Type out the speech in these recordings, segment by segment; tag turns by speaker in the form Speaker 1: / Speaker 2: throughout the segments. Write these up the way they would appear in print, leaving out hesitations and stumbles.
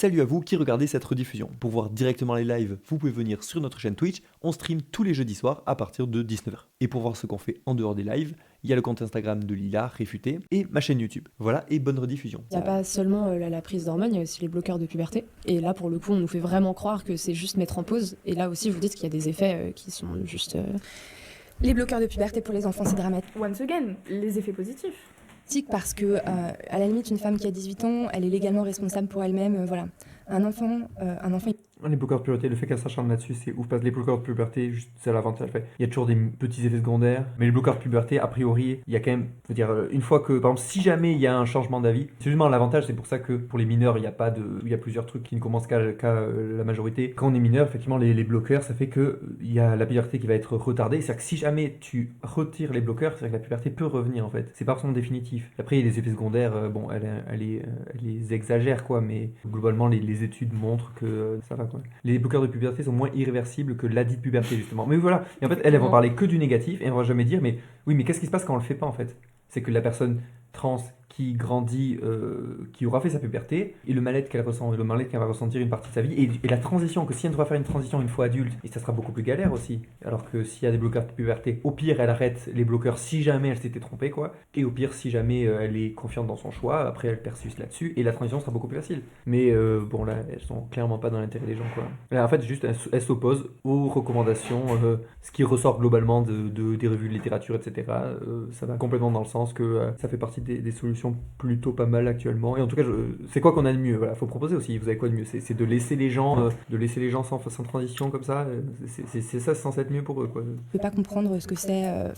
Speaker 1: Salut à vous qui regardez cette rediffusion. Pour voir directement les lives, vous pouvez venir sur notre chaîne Twitch. On stream tous les jeudis soirs à partir de 19h. Et pour voir ce qu'on fait en dehors des lives, il y a le compte Instagram de Lila, Réfuté, et ma chaîne YouTube. Voilà, et bonne rediffusion.
Speaker 2: Il n'y a pas seulement la prise d'hormones, il y a aussi les bloqueurs de puberté. Et là, pour le coup, on nous fait vraiment croire que c'est juste mettre en pause. Et là aussi, vous dites qu'il y a des effets qui sont juste...
Speaker 3: Les bloqueurs de puberté pour les enfants, c'est dramatique.
Speaker 4: Once again, les effets positifs.
Speaker 3: Parce que, à la limite, une femme qui a 18 ans, elle est légalement responsable pour elle-même. Voilà. Un enfant,
Speaker 5: Les bloqueurs de puberté, le fait qu'elle s'acharne là-dessus, c'est ouf parce que les bloqueurs de puberté, juste, c'est l'avantage. Il y a toujours des petits effets secondaires, mais les bloqueurs de puberté, a priori, il y a quand même, je veux dire, une fois que, par exemple, si jamais il y a un changement d'avis, c'est justement l'avantage, c'est pour ça que pour les mineurs, il y a plusieurs trucs qui ne commencent qu'à la majorité. Quand on est mineur, effectivement, les bloqueurs, ça fait que il y a la puberté qui va être retardée. C'est-à-dire que si jamais tu retires les bloqueurs, c'est-à-dire que la puberté peut revenir en fait. C'est pas forcément définitif. Après, les effets secondaires, bon, elle les exagère quoi, mais globalement, les études montrent que ça va quoi. Les bloqueurs de puberté sont moins irréversibles que ladite puberté justement. Mais voilà, et en fait, elles vont parler que du négatif et elles vont jamais dire, mais oui, mais qu'est-ce qui se passe quand on le fait pas en fait? C'est que la personne trans qui grandit, qui aura fait sa puberté, et le mal-être qu'elle ressent, et le mal-être qu'elle va ressentir une partie de sa vie, et la transition, que si elle doit faire une transition une fois adulte, et ça sera beaucoup plus galère aussi, alors que s'il y a des bloqueurs de puberté, au pire elle arrête les bloqueurs si jamais elle s'était trompée, quoi, et au pire si jamais elle est confiante dans son choix, après elle persiste là-dessus, et la transition sera beaucoup plus facile. Mais bon là, elles sont clairement pas dans l'intérêt des gens, quoi. Là, en fait, juste elles s'opposent aux recommandations, ce qui ressort globalement des revues de littérature, etc. Ça va complètement dans le sens que ça fait partie des solutions plutôt pas mal actuellement. Et en tout cas, c'est quoi qu'on a de mieux? Voilà, faut proposer aussi. Vous avez quoi de mieux? C'est de laisser les gens, sans transition comme ça. C'est ça, c'est censé être mieux pour eux, quoi.
Speaker 3: ne peut pas comprendre ce que c'est.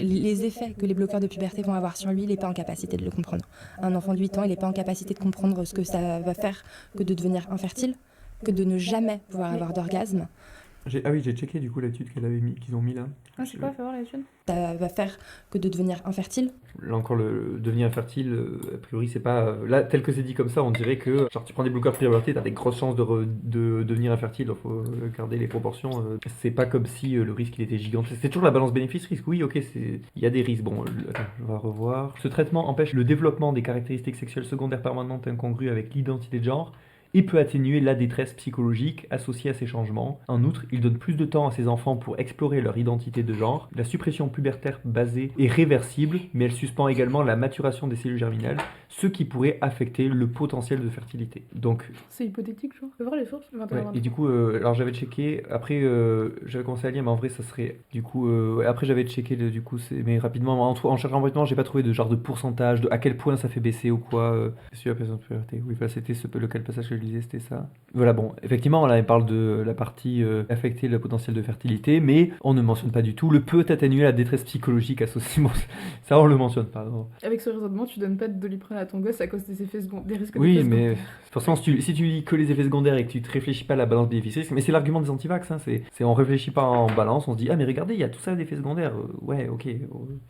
Speaker 3: Les effets que les bloqueurs de puberté vont avoir sur lui, il n'est pas en capacité de le comprendre. Un enfant de 8 ans, il n'est pas en capacité de comprendre ce que ça va faire que de devenir infertile, que de ne jamais pouvoir avoir d'orgasme.
Speaker 5: J'ai checké du coup l'étude qu'ils ont mis là.
Speaker 4: Ah, je sais pas, fais voir l'étude.
Speaker 3: Ça va faire que de devenir infertile.
Speaker 5: Là encore, le devenir infertile, a priori, c'est pas. Là, tel que c'est dit comme ça, on dirait que genre, tu prends des bloqueurs de puberté, t'as des grosses chances de devenir infertile. Il faut garder les proportions. C'est pas comme si le risque il était gigantesque. C'est toujours la balance bénéfice-risque. Oui, ok, il y a des risques. Bon, attends, on va revoir. Ce traitement empêche le développement des caractéristiques sexuelles secondaires permanentes incongrues avec l'identité de genre et peut atténuer la détresse psychologique associée à ces changements. En outre, il donne plus de temps à ses enfants pour explorer leur identité de genre. La suppression pubertaire basée est réversible, mais elle suspend également la maturation des cellules germinales, ce qui pourrait affecter le potentiel de fertilité. Donc,
Speaker 4: c'est hypothétique, genre. Fais voir les sources.
Speaker 5: ouais, et du coup, alors j'avais checké, après j'avais commencé à lire, mais en vrai ça serait, du coup, après j'avais checké, mais rapidement, en cherchant rapidement, j'ai pas trouvé de genre de pourcentage, de à quel point ça fait baisser ou quoi. C'est sûr, la puberté. Oui, voilà, c'était lequel passage que je lisais, c'était ça. Voilà, bon, effectivement, là, il parle de la partie affecter le potentiel de fertilité, mais on ne mentionne pas du tout le peut atténuer la détresse psychologique associée. Bon, ça, on le mentionne pas. Non.
Speaker 4: Avec ce raisonnement, tu donnes pas de Doliprane à ton gosse à cause des effets des risques
Speaker 5: oui,
Speaker 4: d'effets
Speaker 5: mais forcément, si tu lis que les effets secondaires et que tu te réfléchis pas à la balance bénéfice-risque, mais c'est l'argument des antivax, hein, on réfléchit pas en balance, on se dit ah mais regardez, il y a tout ça d'effets secondaires, ouais, ok.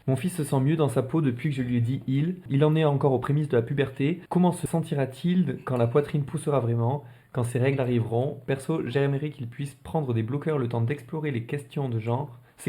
Speaker 5: Mon fils se sent mieux dans sa peau depuis que je lui ai dit il en est encore aux prémices de la puberté. Comment se sentira-t-il quand la poitrine poussera vraiment, quand ses règles arriveront? Perso, j'aimerais qu'il puisse prendre des bloqueurs le temps d'explorer ces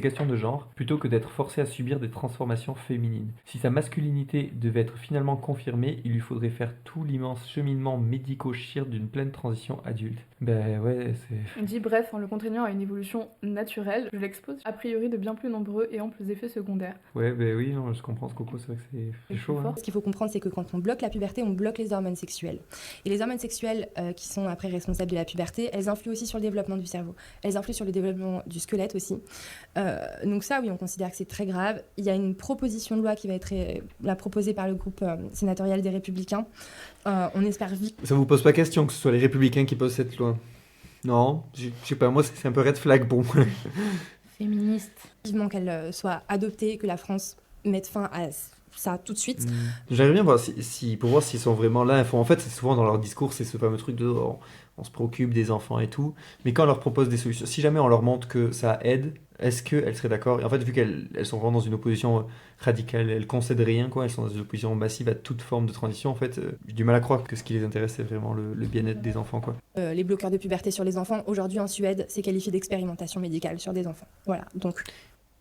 Speaker 5: questions de genre, plutôt que d'être forcé à subir des transformations féminines. Si sa masculinité devait être finalement confirmée, il lui faudrait faire tout l'immense cheminement médico-chir d'une pleine transition adulte. Ben ouais, c'est...
Speaker 4: On dit bref, en le contraignant à une évolution naturelle, je l'expose a priori de bien plus nombreux et amples effets secondaires.
Speaker 5: Ouais, ben oui, non, je comprends ce coco, c'est vrai que c'est chaud. Hein.
Speaker 3: Ce qu'il faut comprendre, c'est que quand on bloque la puberté, on bloque les hormones sexuelles. Et les hormones sexuelles qui sont après responsables de la puberté, elles influent aussi sur le développement du cerveau. Elles influent sur le développement du squelette aussi. Donc ça, oui, on considère que c'est très grave. Il y a une proposition de loi qui va être proposée par le groupe sénatorial des Républicains. On espère vite.
Speaker 1: Ça vous pose pas question que ce soit les Républicains qui posent cette loi? Non, je sais pas, moi c'est un peu red flag pour moi.
Speaker 3: Féministe. Vivement qu'elle soit adoptée, que la France mette fin à ça tout de suite.
Speaker 1: J'aimerais bien voir pour voir s'ils sont vraiment là. En fait, c'est souvent dans leur discours, c'est ce fameux truc de on se préoccupe des enfants et tout. Mais quand on leur propose des solutions, si jamais on leur montre que ça aide, est-ce qu'elles seraient d'accord? Et en fait, vu qu'elles sont vraiment dans une opposition radicale, elles concèdent rien, quoi. Elles sont dans une opposition massive à toute forme de transition. En fait, j'ai du mal à croire que ce qui les intéresse, c'est vraiment le bien-être des enfants, quoi.
Speaker 3: Les bloqueurs de puberté sur les enfants, aujourd'hui en Suède, c'est qualifié d'expérimentation médicale sur des enfants. Voilà, donc...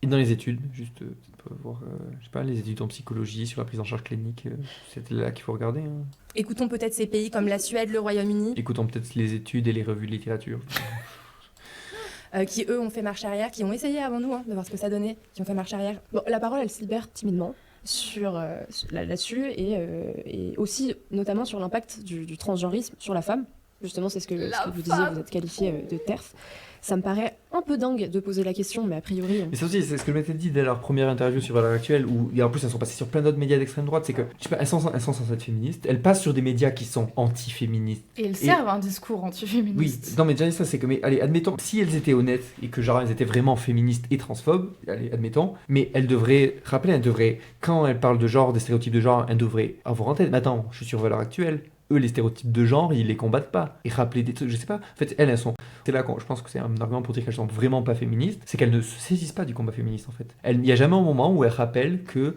Speaker 1: Et dans les études, juste pour voir, je sais pas, les études en psychologie, sur la prise en charge clinique, c'est là qu'il faut regarder. Hein.
Speaker 3: Écoutons peut-être ces pays comme la Suède, le Royaume-Uni,
Speaker 1: Écoutons peut-être les études et les revues de littérature.
Speaker 3: qui eux ont fait marche arrière, qui ont essayé avant nous de voir ce que ça donnait, qui ont fait marche arrière.
Speaker 2: Bon, la parole, elle se libère timidement là-dessus et aussi notamment sur l'impact du transgenrisme sur la femme. Justement, c'est ce que vous disiez, vous êtes qualifié de TERF. Ça me paraît un peu dingue de poser la question, mais a priori...
Speaker 1: Mais ça aussi, c'est ce que je m'étais dit dès leur première interview sur Valeurs Actuelles, où et en plus elles sont passées sur plein d'autres médias d'extrême droite, c'est que, je sais pas, elles sont censées être féministes, elles passent sur des médias qui sont anti-féministes.
Speaker 4: Et elles servent un discours anti-féministe.
Speaker 1: Oui, non mais déjà ça c'est que, mais allez, admettons, si elles étaient honnêtes et que genre elles étaient vraiment féministes et transphobes, allez, admettons, mais elles devraient, quand elles parlent de genre, des stéréotypes de genre, elles devraient avoir en tête, mais attends, je suis sur Valeurs Actuelles, eux les stéréotypes de genre, ils les combattent pas. Et rappeler des trucs, je sais pas, en fait elles sont, c'est là je pense que c'est un argument pour dire qu'elles sont vraiment pas féministes, c'est qu'elles ne se saisissent pas du combat féministe en fait. Il n'y a jamais un moment où elles rappellent que,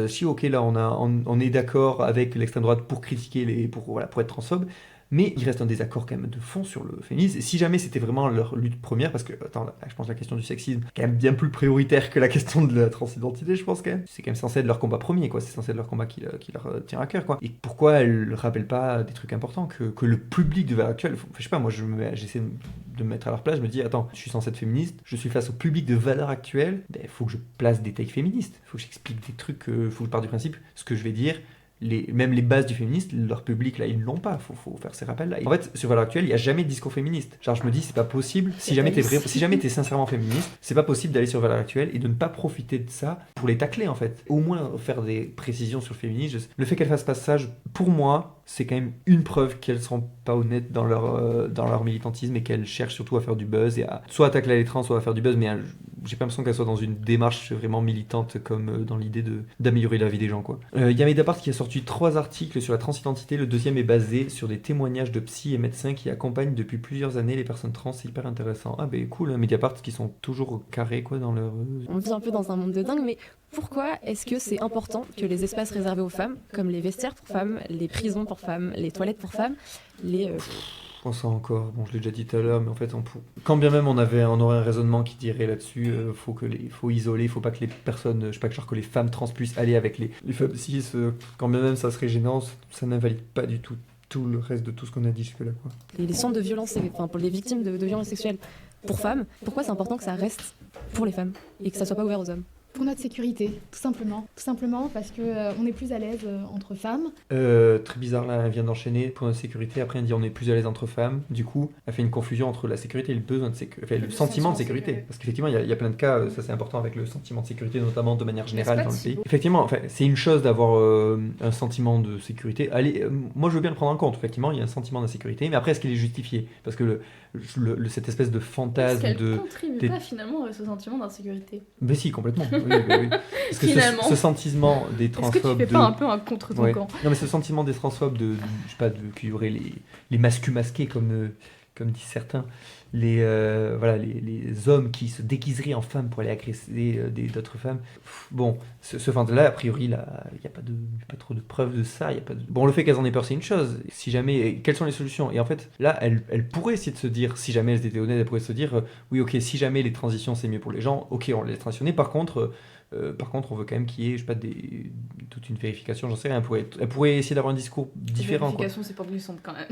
Speaker 1: si ok là on est d'accord avec l'extrême droite pour critiquer pour être transphobe, mais il reste un désaccord quand même de fond sur le féminisme. Et si jamais c'était vraiment leur lutte première, parce que, attends, là, je pense que la question du sexisme est quand même bien plus prioritaire que la question de la transidentité, je pense quand même. C'est quand même censé être leur combat premier, quoi. C'est censé être leur combat qui leur tient à cœur, quoi. Et pourquoi elles ne rappellent pas des trucs importants que le public de Valeurs Actuelles, je sais pas, moi j'essaie de me mettre à leur place, je me dis, attends, je suis censé être féministe, je suis face au public de Valeurs Actuelles, il faut que je place des takes féministes, il faut que j'explique des trucs, il faut que je parte du principe, ce que je vais dire, même les bases du féministe, leur public là ils ne l'ont pas, faut faire ces rappels là. En fait sur Valeurs Actuelles il n'y a jamais de discours féministe, genre je me dis c'est pas possible, si jamais t'es sincèrement féministe, c'est pas possible d'aller sur Valeurs Actuelles et de ne pas profiter de ça pour les tacler en fait, au moins faire des précisions sur le féminisme. Le fait qu'elles fassent pas ça, pour moi c'est quand même une preuve qu'elles seront pas honnêtes dans leur militantisme et qu'elles cherchent surtout à faire du buzz et à soit tacler les trans, soit à faire du buzz, mais j'ai pas l'impression qu'elles soient dans une démarche vraiment militante comme dans l'idée d'améliorer la vie des gens, quoi. Il y a Mediapart qui a sorti 3 articles sur la transidentité, le deuxième est basé sur des témoignages de psy et médecins qui accompagnent depuis plusieurs années les personnes trans, c'est hyper intéressant. Ah ben cool, Mediapart qui sont toujours carrés quoi dans leur...
Speaker 2: On vit un peu dans un monde de dingue, mais pourquoi est-ce que c'est important que les espaces réservés aux femmes, comme les vestiaires pour femmes, les prisons pour femmes, les toilettes pour femmes, les...
Speaker 1: Je pense encore, bon je l'ai déjà dit tout à l'heure, mais en fait quand bien même on aurait un raisonnement qui dirait là-dessus, faut isoler, faut pas que les personnes, je sais pas, que les femmes trans puissent aller avec les femmes cis, quand bien même ça serait gênant, ça n'invalide pas du tout le reste de tout ce qu'on a dit jusque-là, quoi.
Speaker 2: Et les centres de violence, pour les victimes de violences sexuelles pour femmes, pourquoi c'est important que ça reste pour les femmes et que ça soit pas ouvert aux hommes ?
Speaker 6: Pour notre sécurité, tout simplement. Tout simplement parce qu'on est plus à l'aise entre femmes.
Speaker 1: Très bizarre, là, elle vient d'enchaîner pour notre sécurité. Après, elle dit on est plus à l'aise entre femmes. Du coup, elle fait une confusion entre la sécurité et le besoin de sécurité. Enfin, le sentiment de sécurité. Parce qu'effectivement, il y a plein de cas, ça c'est important avec le sentiment de sécurité, notamment de manière générale dans le pays. Effectivement, c'est une chose d'avoir un sentiment de sécurité. Allez, moi je veux bien le prendre en compte. Effectivement, il y a un sentiment d'insécurité. Mais après, est-ce qu'il est justifié ? Parce que cette espèce de fantasme
Speaker 4: est-ce qu'elle contribue pas finalement à ce sentiment d'insécurité ?
Speaker 1: Mais si, complètement. Oui. Parce que ce sentiment des transphobes...
Speaker 4: Est-ce que tu fais pas un peu un contre ton camp ?
Speaker 1: Non mais ce sentiment des transphobes je sais pas, qu'il y aurait les masculins masqués comme disent certains, les hommes qui se déguiseraient en femmes pour aller agresser d'autres femmes. Bon, ce fantasme-là, a priori, il n'y a pas trop de preuves de ça. Bon, le fait qu'elles en aient peur, c'est une chose. Si jamais, quelles sont les solutions ? Et en fait, là, elles pourraient essayer de se dire, si jamais elles étaient honnêtes, elles pourraient se dire, oui, ok, si jamais les transitions, c'est mieux pour les gens, ok, on les transitionner. Par contre, on veut quand même qu'il y ait, je sais pas, toute une vérification, j'en sais rien. Elle pourrait essayer d'avoir un discours différent.
Speaker 4: Une vérification, c'est pas glissante quand même.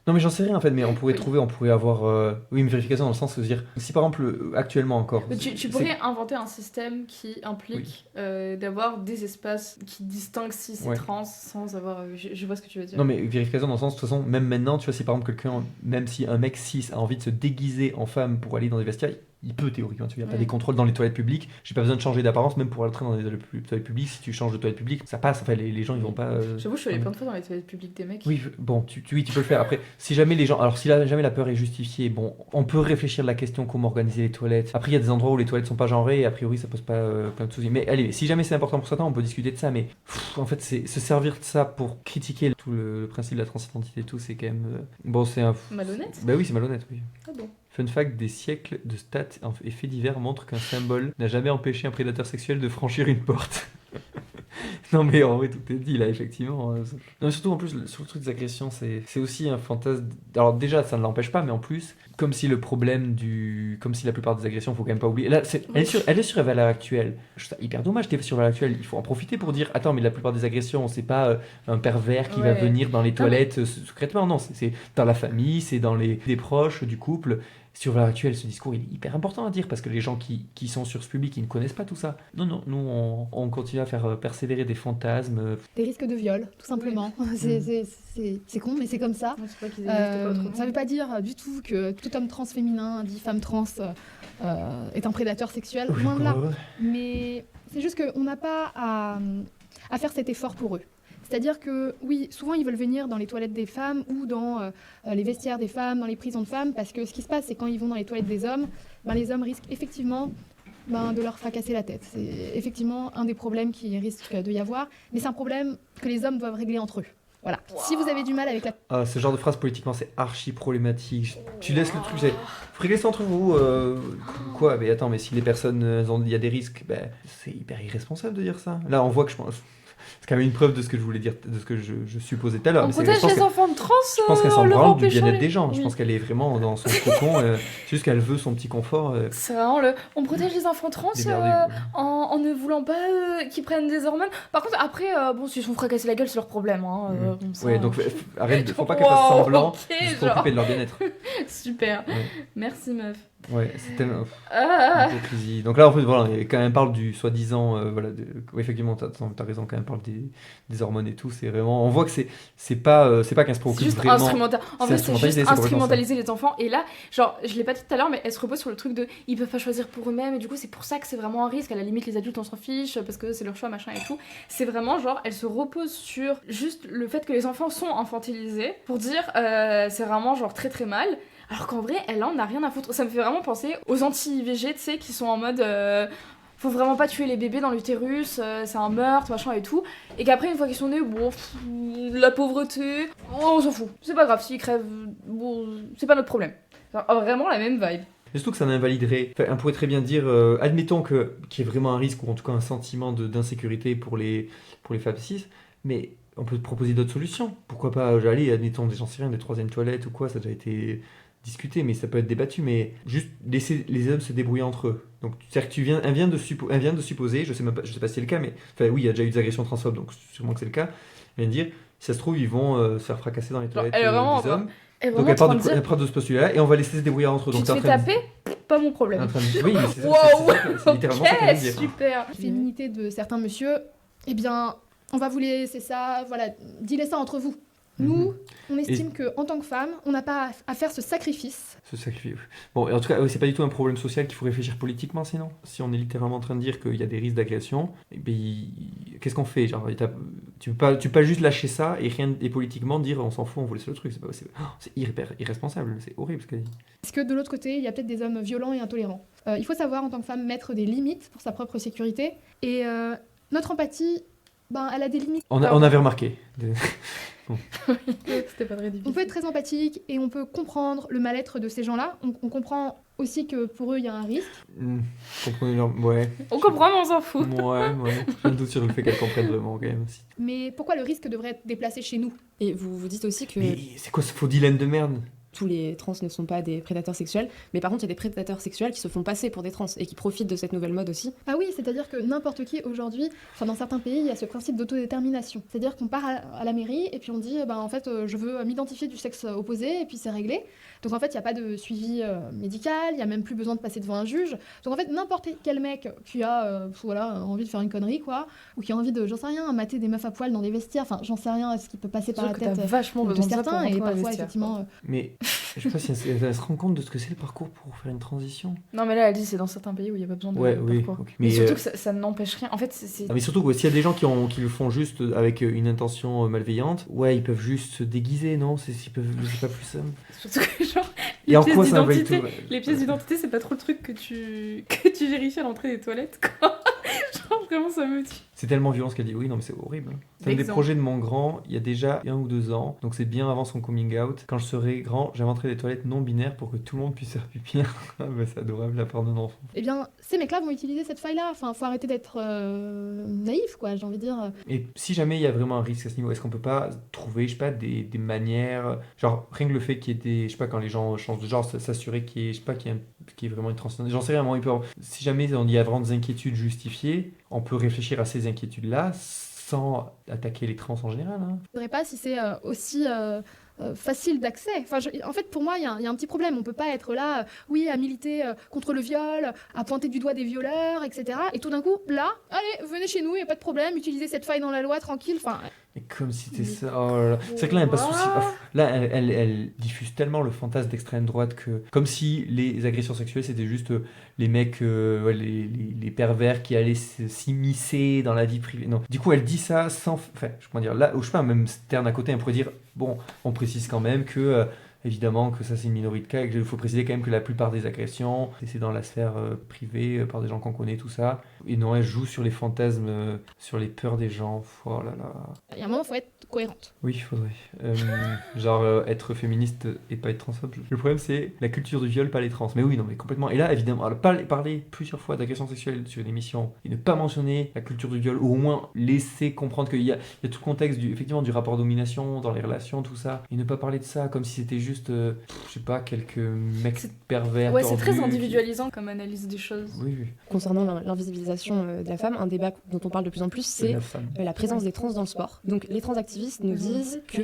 Speaker 1: Non mais j'en sais rien en fait, mais on pourrait avoir une vérification dans le sens de dire, si par exemple actuellement encore...
Speaker 4: Tu pourrais inventer un système qui implique d'avoir des espaces qui distinguent cis et trans sans avoir... Je vois ce que tu veux dire.
Speaker 1: Non mais vérification dans le sens, de toute façon, même maintenant, tu vois, si par exemple même si un mec cis a envie de se déguiser en femme pour aller dans des vestiaires, il peut théoriquement, il n'y a pas des contrôles dans les toilettes publiques, j'ai pas besoin de changer d'apparence même pour entrer dans les toilettes publiques, si tu changes de toilette publique, ça passe, enfin les gens ils vont pas...
Speaker 4: J'avoue, je suis allée plein de fois dans les toilettes publiques des mecs.
Speaker 1: Oui, bon, tu peux le faire. Après, si jamais jamais la peur est justifiée, bon, on peut réfléchir à la question comment organiser les toilettes. Après, il y a des endroits où les toilettes sont pas genrées et a priori ça pose pas plein de soucis. Mais allez, si jamais c'est important pour certains, on peut discuter de ça, mais en fait, c'est se servir de ça pour critiquer tout le principe de la transidentité et tout, c'est quand même... bon, c'est un...
Speaker 4: Malhonnête ?
Speaker 1: Bah oui, c'est malhonnête, oui.
Speaker 4: Ah bon.
Speaker 1: Fun fact, des siècles de stats et faits divers montrent qu'un symbole n'a jamais empêché un prédateur sexuel de franchir une porte. Non mais en vrai tout est dit là effectivement. Non, mais surtout en plus sur le truc des agressions c'est aussi un fantasme. Alors déjà ça ne l'empêche pas mais en plus comme si le problème comme si la plupart des agressions faut quand même pas oublier. Là elle est sur Valeur Actuelle. Je trouve ça hyper dommage qu'elle est sur Valeur Actuelle. Il faut en profiter pour dire attends mais la plupart des agressions c'est pas un pervers qui va venir dans les toilettes secrètement non c'est dans la famille c'est dans des proches du couple. Sur Valeurs Actuelle, ce discours il est hyper important à dire parce que les gens qui sont sur ce public, ils ne connaissent pas tout ça. Non, nous on continue à faire persévérer des fantasmes.
Speaker 6: Des risques de viol, tout simplement. C'est con, mais c'est comme ça.
Speaker 4: Non, c'est pas qu'ils existent pas autrement.
Speaker 6: Ça ne veut pas dire du tout que tout homme trans féminin, dit femme trans, est un prédateur sexuel, loin de là. Mais c'est juste qu'on n'a pas à faire cet effort pour eux. C'est-à-dire que, oui, souvent ils veulent venir dans les toilettes des femmes ou dans les vestiaires des femmes, dans les prisons de femmes, parce que ce qui se passe, c'est quand ils vont dans les toilettes des hommes, les hommes risquent effectivement de leur fracasser la tête. C'est effectivement un des problèmes qui risque de y avoir, mais c'est un problème que les hommes doivent régler entre eux. Voilà. Wow. Si vous avez du mal avec la...
Speaker 1: ce genre de phrase politiquement, c'est archi problématique. Tu laisses le truc, c'est... Faut régler ça entre vous. Quoi? Mais attends, mais si les personnes, il y a des risques, c'est hyper irresponsable de dire ça. Là, on voit que je pense... C'est quand même une preuve de ce que je voulais dire, de ce que je supposais tout à l'heure.
Speaker 4: On protège les enfants de trans.
Speaker 1: Je pense qu'elle s'en branle du bien-être des gens. Oui. Je pense qu'elle est vraiment dans son cocon. C'est juste qu'elle veut son petit confort.
Speaker 4: C'est vraiment on protège les enfants trans en ne voulant pas qu'ils prennent des hormones. Par contre, après, s'ils se font fracasser la gueule, c'est leur problème.
Speaker 1: Ouais, donc arrête, faut pas qu'elle fasse semblant de s'occuper de leur bien-être.
Speaker 4: Super. Ouais. Merci, meuf.
Speaker 1: Ouais, c'était une donc là en fait voilà, quand elle parle du soi-disant effectivement t'as raison quand elle parle des hormones et tout, c'est vraiment on voit que c'est pas qu'elle se préoccupe vraiment.
Speaker 4: En fait c'est juste instrumentaliser les enfants et là genre je l'ai pas dit tout à l'heure mais elle se repose sur le truc de ils peuvent pas choisir pour eux-mêmes et du coup c'est pour ça que c'est vraiment un risque, à la limite les adultes on s'en fiche parce que c'est leur choix machin et tout. C'est vraiment genre elle se repose sur juste le fait que les enfants sont infantilisés pour dire c'est vraiment genre très très mal. Alors qu'en vrai, elle en a rien à foutre. Ça me fait vraiment penser aux anti-IVG, tu sais, qui sont en mode faut vraiment pas tuer les bébés dans l'utérus, c'est un meurtre, machin et tout. Et qu'après, une fois qu'ils sont nés, la pauvreté, on s'en fout. C'est pas grave, s'ils crèvent, c'est pas notre problème. Enfin, vraiment la même vibe.
Speaker 1: Et surtout que ça n'invaliderait. Enfin, on pourrait très bien dire, admettons qu'il y ait vraiment un risque ou en tout cas un sentiment d'insécurité pour les femmes cis, mais on peut proposer d'autres solutions. Pourquoi pas, allez, admettons des troisièmes toilettes ou quoi, ça a déjà été discuter, mais ça peut être débattu, mais juste laisser les hommes se débrouiller entre eux. Donc, c'est-à-dire que elle vient de supposer, je sais pas si c'est le cas, mais enfin oui, il y a déjà eu des agressions transphobes, donc sûrement que c'est le cas. Elle vient de dire, si ça se trouve, ils vont se faire fracasser dans les toilettes des hommes. Donc elle part de ce postulat et on va laisser se débrouiller entre eux.
Speaker 4: Tu te fais taper, pas mon problème.
Speaker 1: Oui, mais c'est littéralement ça qu'elle veut dire.
Speaker 4: Super.
Speaker 6: La féminité de certains messieurs, eh bien, on va vous laisser ça, voilà, dis-les ça entre vous. Nous, on estime qu'en tant que femme, on n'a pas à faire ce sacrifice.
Speaker 1: Bon, et en tout cas, c'est pas du tout un problème social qu'il faut réfléchir politiquement, sinon. Si on est littéralement en train de dire qu'il y a des risques d'agression, qu'est-ce qu'on fait? Genre, tu peux pas juste lâcher ça et politiquement dire on s'en fout, on vous laisse le truc. C'est hyper irresponsable, c'est horrible ce qu'elle dit.
Speaker 6: Parce que de l'autre côté, il y a peut-être des hommes violents et intolérants. Il faut savoir, en tant que femme, mettre des limites pour sa propre sécurité. Et notre empathie, elle a des limites.
Speaker 1: On avait remarqué.
Speaker 4: C'était pas très difficile.
Speaker 6: On peut être très empathique et on peut comprendre le mal-être de ces gens-là. On comprend aussi que pour eux, il y a un risque.
Speaker 1: Ouais.
Speaker 4: On comprend, mais on s'en fout.
Speaker 1: Ouais. J'ai un doute sur le fait qu'elles comprennent vraiment, quand même. Aussi.
Speaker 6: Mais pourquoi le risque devrait être déplacé chez nous?
Speaker 2: Et vous dites aussi que...
Speaker 1: Mais c'est quoi ce faux dilemme de merde?
Speaker 2: Tous les trans ne sont pas des prédateurs sexuels, mais par contre, il y a des prédateurs sexuels qui se font passer pour des trans et qui profitent de cette nouvelle mode aussi.
Speaker 6: Ah oui, c'est-à-dire que n'importe qui aujourd'hui, dans certains pays, il y a ce principe d'autodétermination. C'est-à-dire qu'on part à la mairie et puis on dit, en fait, je veux m'identifier du sexe opposé et puis c'est réglé. Donc en fait, il n'y a pas de suivi médical, il n'y a même plus besoin de passer devant un juge. Donc en fait, n'importe quel mec qui a envie de faire une connerie, quoi, ou qui a envie de, j'en sais rien, mater des meufs à poil dans des vestiaires, j'en sais rien, ce qui peut passer par la tête
Speaker 4: vachement
Speaker 6: de certains, et parfois, effectivement...
Speaker 1: Mais je sais pas si elle se rend compte de ce que c'est le parcours pour faire une transition.
Speaker 4: Non, mais là, elle dit c'est dans certains pays où il n'y a pas besoin de parcours.
Speaker 1: Okay.
Speaker 4: Mais surtout que ça n'empêche rien. En fait, c'est...
Speaker 1: mais surtout, s'il y a des gens qui le font juste avec une intention malveillante, ils peuvent juste se déguiser, non? C'est pas plus simple.
Speaker 4: Surtout que genre...
Speaker 1: Et en quoi ça
Speaker 4: les pièces d'identité, c'est pas trop le truc que tu vérifies à l'entrée des toilettes, quoi. Genre, vraiment, ça me tue.
Speaker 1: C'est tellement violent ce qu'elle dit. Oui, non, mais c'est horrible. C'est un des projets de mon grand, il y a déjà 1 ou 2 ans, donc c'est bien avant son coming out. Quand je serai grand, j'inventerai des toilettes non binaires pour que tout le monde puisse faire pipi. Ah, bah, c'est adorable la part d'un enfant.
Speaker 6: Eh bien, ces mecs-là vont utiliser cette faille-là. Enfin, faut arrêter d'être naïf, quoi, j'ai envie de dire.
Speaker 1: Et si jamais il y a vraiment un risque à ce niveau, est-ce qu'on peut pas trouver, je sais pas, des manières, genre rien que le fait qu'il y ait des, je sais pas, quand les gens changent de genre, s'assurer qu'il y ait, je sais pas, qu'il y ait vraiment une transition. J'en sais rien, moi, si jamais il y a vraiment des inquiétudes justifiées, on peut réfléchir à ces inquiétudes-là sans attaquer les trans en général. Hein.
Speaker 6: Je ne sais pas si c'est aussi facile d'accès. Enfin, en fait, pour moi, il y a un petit problème. On ne peut pas être là, oui, à militer contre le viol, à pointer du doigt des violeurs, etc. Et tout d'un coup, là, allez, venez chez nous, il n'y a pas de problème, utilisez cette faille dans la loi, tranquille. Enfin,
Speaker 1: mais comme si c'était ça. Oh là là. C'est vrai que là, elle n'a pas de souci. Là, elle diffuse tellement le fantasme d'extrême droite que. Comme si les agressions sexuelles, c'était juste les mecs, les pervers qui allaient s'immiscer dans la vie privée. Non. Du coup, elle dit ça sans. Enfin, je peux dire, là, je sais pas, même Stern à côté, on pourrait dire, bon, on précise quand même que. Évidemment que ça c'est une minorité de cas et qu'il faut préciser quand même que la plupart des agressions c'est dans la sphère privée par des gens qu'on connaît, tout ça. Et non, elle joue sur les fantasmes, sur les peurs des gens. Oh là là.
Speaker 6: Il y a un moment, il faut être cohérente.
Speaker 1: Oui, il faudrait. Être féministe et pas être transphobe. Le problème c'est la culture du viol, pas les trans. Mais oui, non, mais complètement. Et là, évidemment, parler plusieurs fois d'agression sexuelle sur une émission et ne pas mentionner la culture du viol, ou au moins laisser comprendre qu'il y a tout le contexte effectivement du rapport domination dans les relations, tout ça, et ne pas parler de ça comme si c'était juste je sais pas, quelques mecs pervers.
Speaker 4: Ouais, c'est très individualisant comme analyse des choses.
Speaker 1: Oui, oui.
Speaker 2: Concernant l'invisibilisation de la femme, un débat dont on parle de plus en plus, c'est la présence des trans dans le sport. Donc les trans activistes nous disent que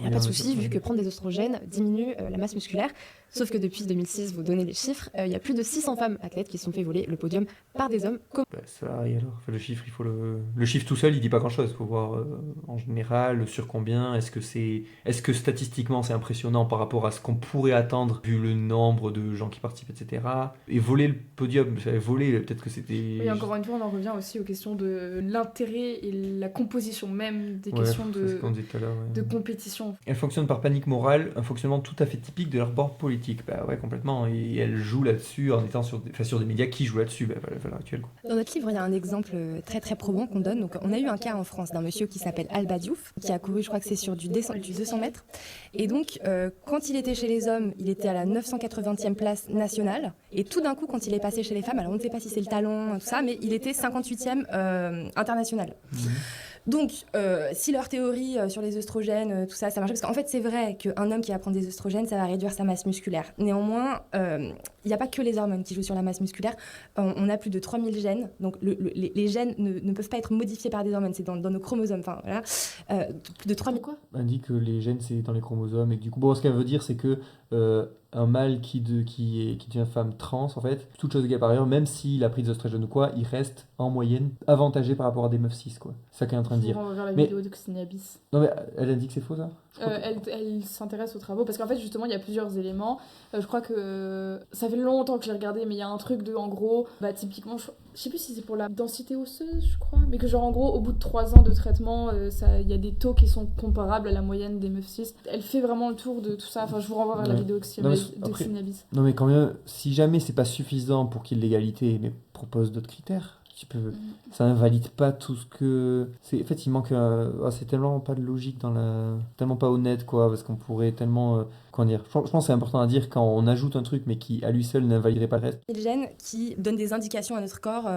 Speaker 2: y a pas de souci vu que prendre des oestrogènes diminue la masse musculaire. Sauf que depuis 2006, vous donnez les chiffres, il y a plus de 600 femmes athlètes qui se sont fait voler le podium par des hommes.
Speaker 1: Ça, et alors le chiffre, il faut le chiffre tout seul, il dit pas grand-chose. Il faut voir en général sur combien. Est-ce que statistiquement c'est impressionnant par rapport à ce qu'on pourrait attendre vu le nombre de gens qui participent, etc. Et voler le podium, voler, peut-être que c'était.
Speaker 4: Oui, encore une fois, on en revient aussi aux questions de l'intérêt et la composition même des questions de compétition.
Speaker 1: Elles fonctionnent par panique morale, un fonctionnement tout à fait typique de leur bord politique. Bah ouais, complètement. Et elle joue là-dessus en étant sur des médias qui jouent là-dessus à l'heure actuelle.
Speaker 3: Dans notre livre, il y a un exemple très très probant qu'on donne. Donc, on a eu un cas en France d'un monsieur qui s'appelle Alba Diouf, qui a couru, je crois que c'est sur du 200 mètres. Et donc, quand il était chez les hommes, il était à la 980e place nationale. Et tout d'un coup, quand il est passé chez les femmes, alors on ne sait pas si c'est le talon, tout ça, mais il était 58e international. Donc, si leur théorie sur les œstrogènes, tout ça, ça marche, parce qu'en fait, c'est vrai qu'un homme qui va prendre des œstrogènes, ça va réduire sa masse musculaire. Néanmoins, il n'y a pas que les hormones qui jouent sur la masse musculaire. On a plus de 3000 gènes, donc les gènes ne peuvent pas être modifiés par des hormones, c'est dans nos chromosomes. Enfin, voilà. Plus de 3000 quoi ?
Speaker 1: On dit que les gènes, c'est dans les chromosomes, et que du coup, ce qu'elle veut dire, c'est que un mâle qui devient femme trans, en fait, toute chose égale par ailleurs, même s'il a pris des oestrogènes ou quoi, il reste en moyenne avantagé par rapport à des meufs cis, quoi. C'est ça qu'elle est en train de dire.
Speaker 4: On va voir la vidéo de Xenia Abyss.
Speaker 1: Non, mais elle a dit que c'est faux, ça ?
Speaker 4: Elle s'intéresse aux travaux, parce qu'en fait, justement, il y a plusieurs éléments. Je crois que ça fait longtemps que j'ai regardé, mais il y a un truc de, en gros, typiquement, je sais plus si c'est pour la densité osseuse, je crois, mais que genre, en gros, au bout de 3 ans de traitement, il y a des taux qui sont comparables à la moyenne des meufs cis. Elle fait vraiment le tour de tout ça. Enfin, je vous renvoie vers la vidéo de Xenia Abyss.
Speaker 1: Non, mais quand même, si jamais c'est pas suffisant pour qu'il y ait l'égalité, mais propose d'autres critères. Ça invalide pas tout ce que en fait il manque c'est tellement pas de logique tellement pas honnête, quoi, parce qu'on pourrait tellement comment dire, je pense que c'est important à dire quand on ajoute un truc mais qui à lui seul n'invaliderait pas le reste.
Speaker 3: Les gènes qui donnent des indications à notre corps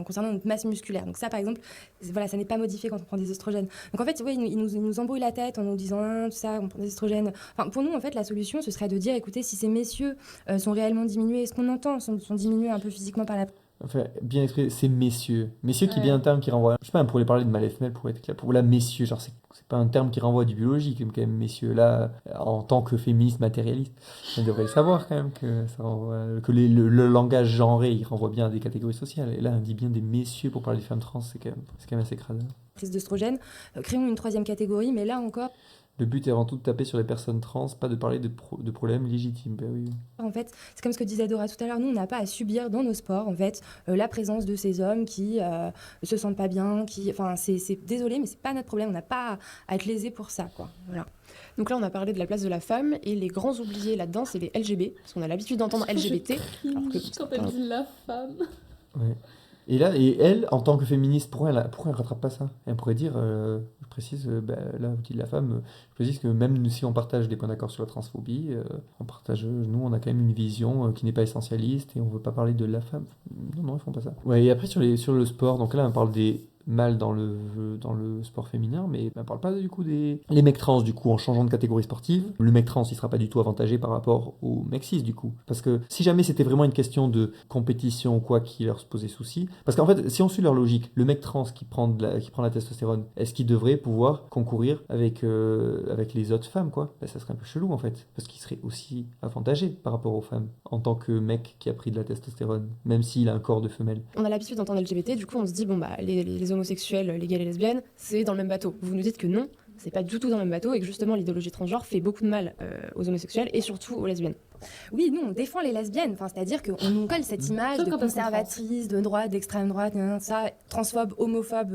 Speaker 3: concernant notre masse musculaire. Donc ça, par exemple, voilà, ça n'est pas modifié quand on prend des oestrogènes. Donc en fait, ouais, ils nous embrouillent la tête en nous disant tout ça, on prend des oestrogènes. Enfin, pour nous, en fait, la solution, ce serait de dire, écoutez, si ces messieurs sont réellement diminués, est-ce qu'on entend sont diminués un peu physiquement par la...
Speaker 1: Enfin, bien exprimé, c'est messieurs. Messieurs qui est bien un terme qui renvoie. Je sais pas, on pourrait parler de mâle et femelle pour être clair. Pour là, messieurs, genre, c'est pas un terme qui renvoie à du biologique, quand même, messieurs. Là, en tant que féministe matérialiste, on devrait le savoir quand même, que ça renvoie, que le langage genré, il renvoie bien à des catégories sociales. Et là, on dit bien des messieurs pour parler des femmes trans, c'est quand même assez crade.
Speaker 3: Prise d'œstrogène, créons une 3e catégorie, mais là encore.
Speaker 1: Le but est avant tout de taper sur les personnes trans, pas de parler de problèmes légitimes. Ben oui.
Speaker 3: En fait, c'est comme ce que disait Dora tout à l'heure, nous on n'a pas à subir dans nos sports en fait la présence de ces hommes qui se sentent pas bien, c'est désolé mais c'est pas notre problème, on n'a pas à être lésés pour ça, quoi. Voilà.
Speaker 2: Donc là on a parlé de la place de la femme et les grands oubliés là-dedans c'est les LGB, parce qu'on a l'habitude d'entendre LGBT.
Speaker 4: Alors que quand elle dit la femme.
Speaker 1: Ouais. Et là, et elle, en tant que féministe, pourquoi elle rattrape pas ça? Elle pourrait dire, je précise, là, au titre de la femme, je précise que même si on partage des points d'accord sur la transphobie, nous, on a quand même une vision qui n'est pas essentialiste et on veut pas parler de la femme. Non, ils font pas ça. Ouais, et après, sur le sport, donc là, on parle des mâles dans le sport féminin, mais on parle pas du coup les mecs trans, du coup, en changeant de catégorie sportive. Le mec trans, il sera pas du tout avantagé par rapport au mec cis, du coup. Parce que si jamais c'était vraiment une question de compétition ou quoi qui leur se posait souci, parce qu'en fait, si on suit leur logique, le mec trans qui prend la testostérone, est-ce qu'il devrait pouvoir concourir avec les autres femmes, quoi? Ça serait un peu chelou, en fait, parce qu'il serait aussi avantagé par rapport aux femmes, en tant que mec qui a pris de la testostérone, même s'il a un corps de femelle.
Speaker 2: On a l'habitude d'entendre LGBT, du coup on se dit, bon bah les homosexuels, les gays et les lesbiennes, c'est dans le même bateau. Vous nous dites que non, c'est pas du tout dans le même bateau et que justement l'idéologie transgenre fait beaucoup de mal aux homosexuels et surtout aux lesbiennes.
Speaker 3: Oui, nous on défend les lesbiennes, enfin, c'est-à-dire qu'on nous colle cette image de conservatrice, de droite, d'extrême droite, ça, transphobe, homophobe,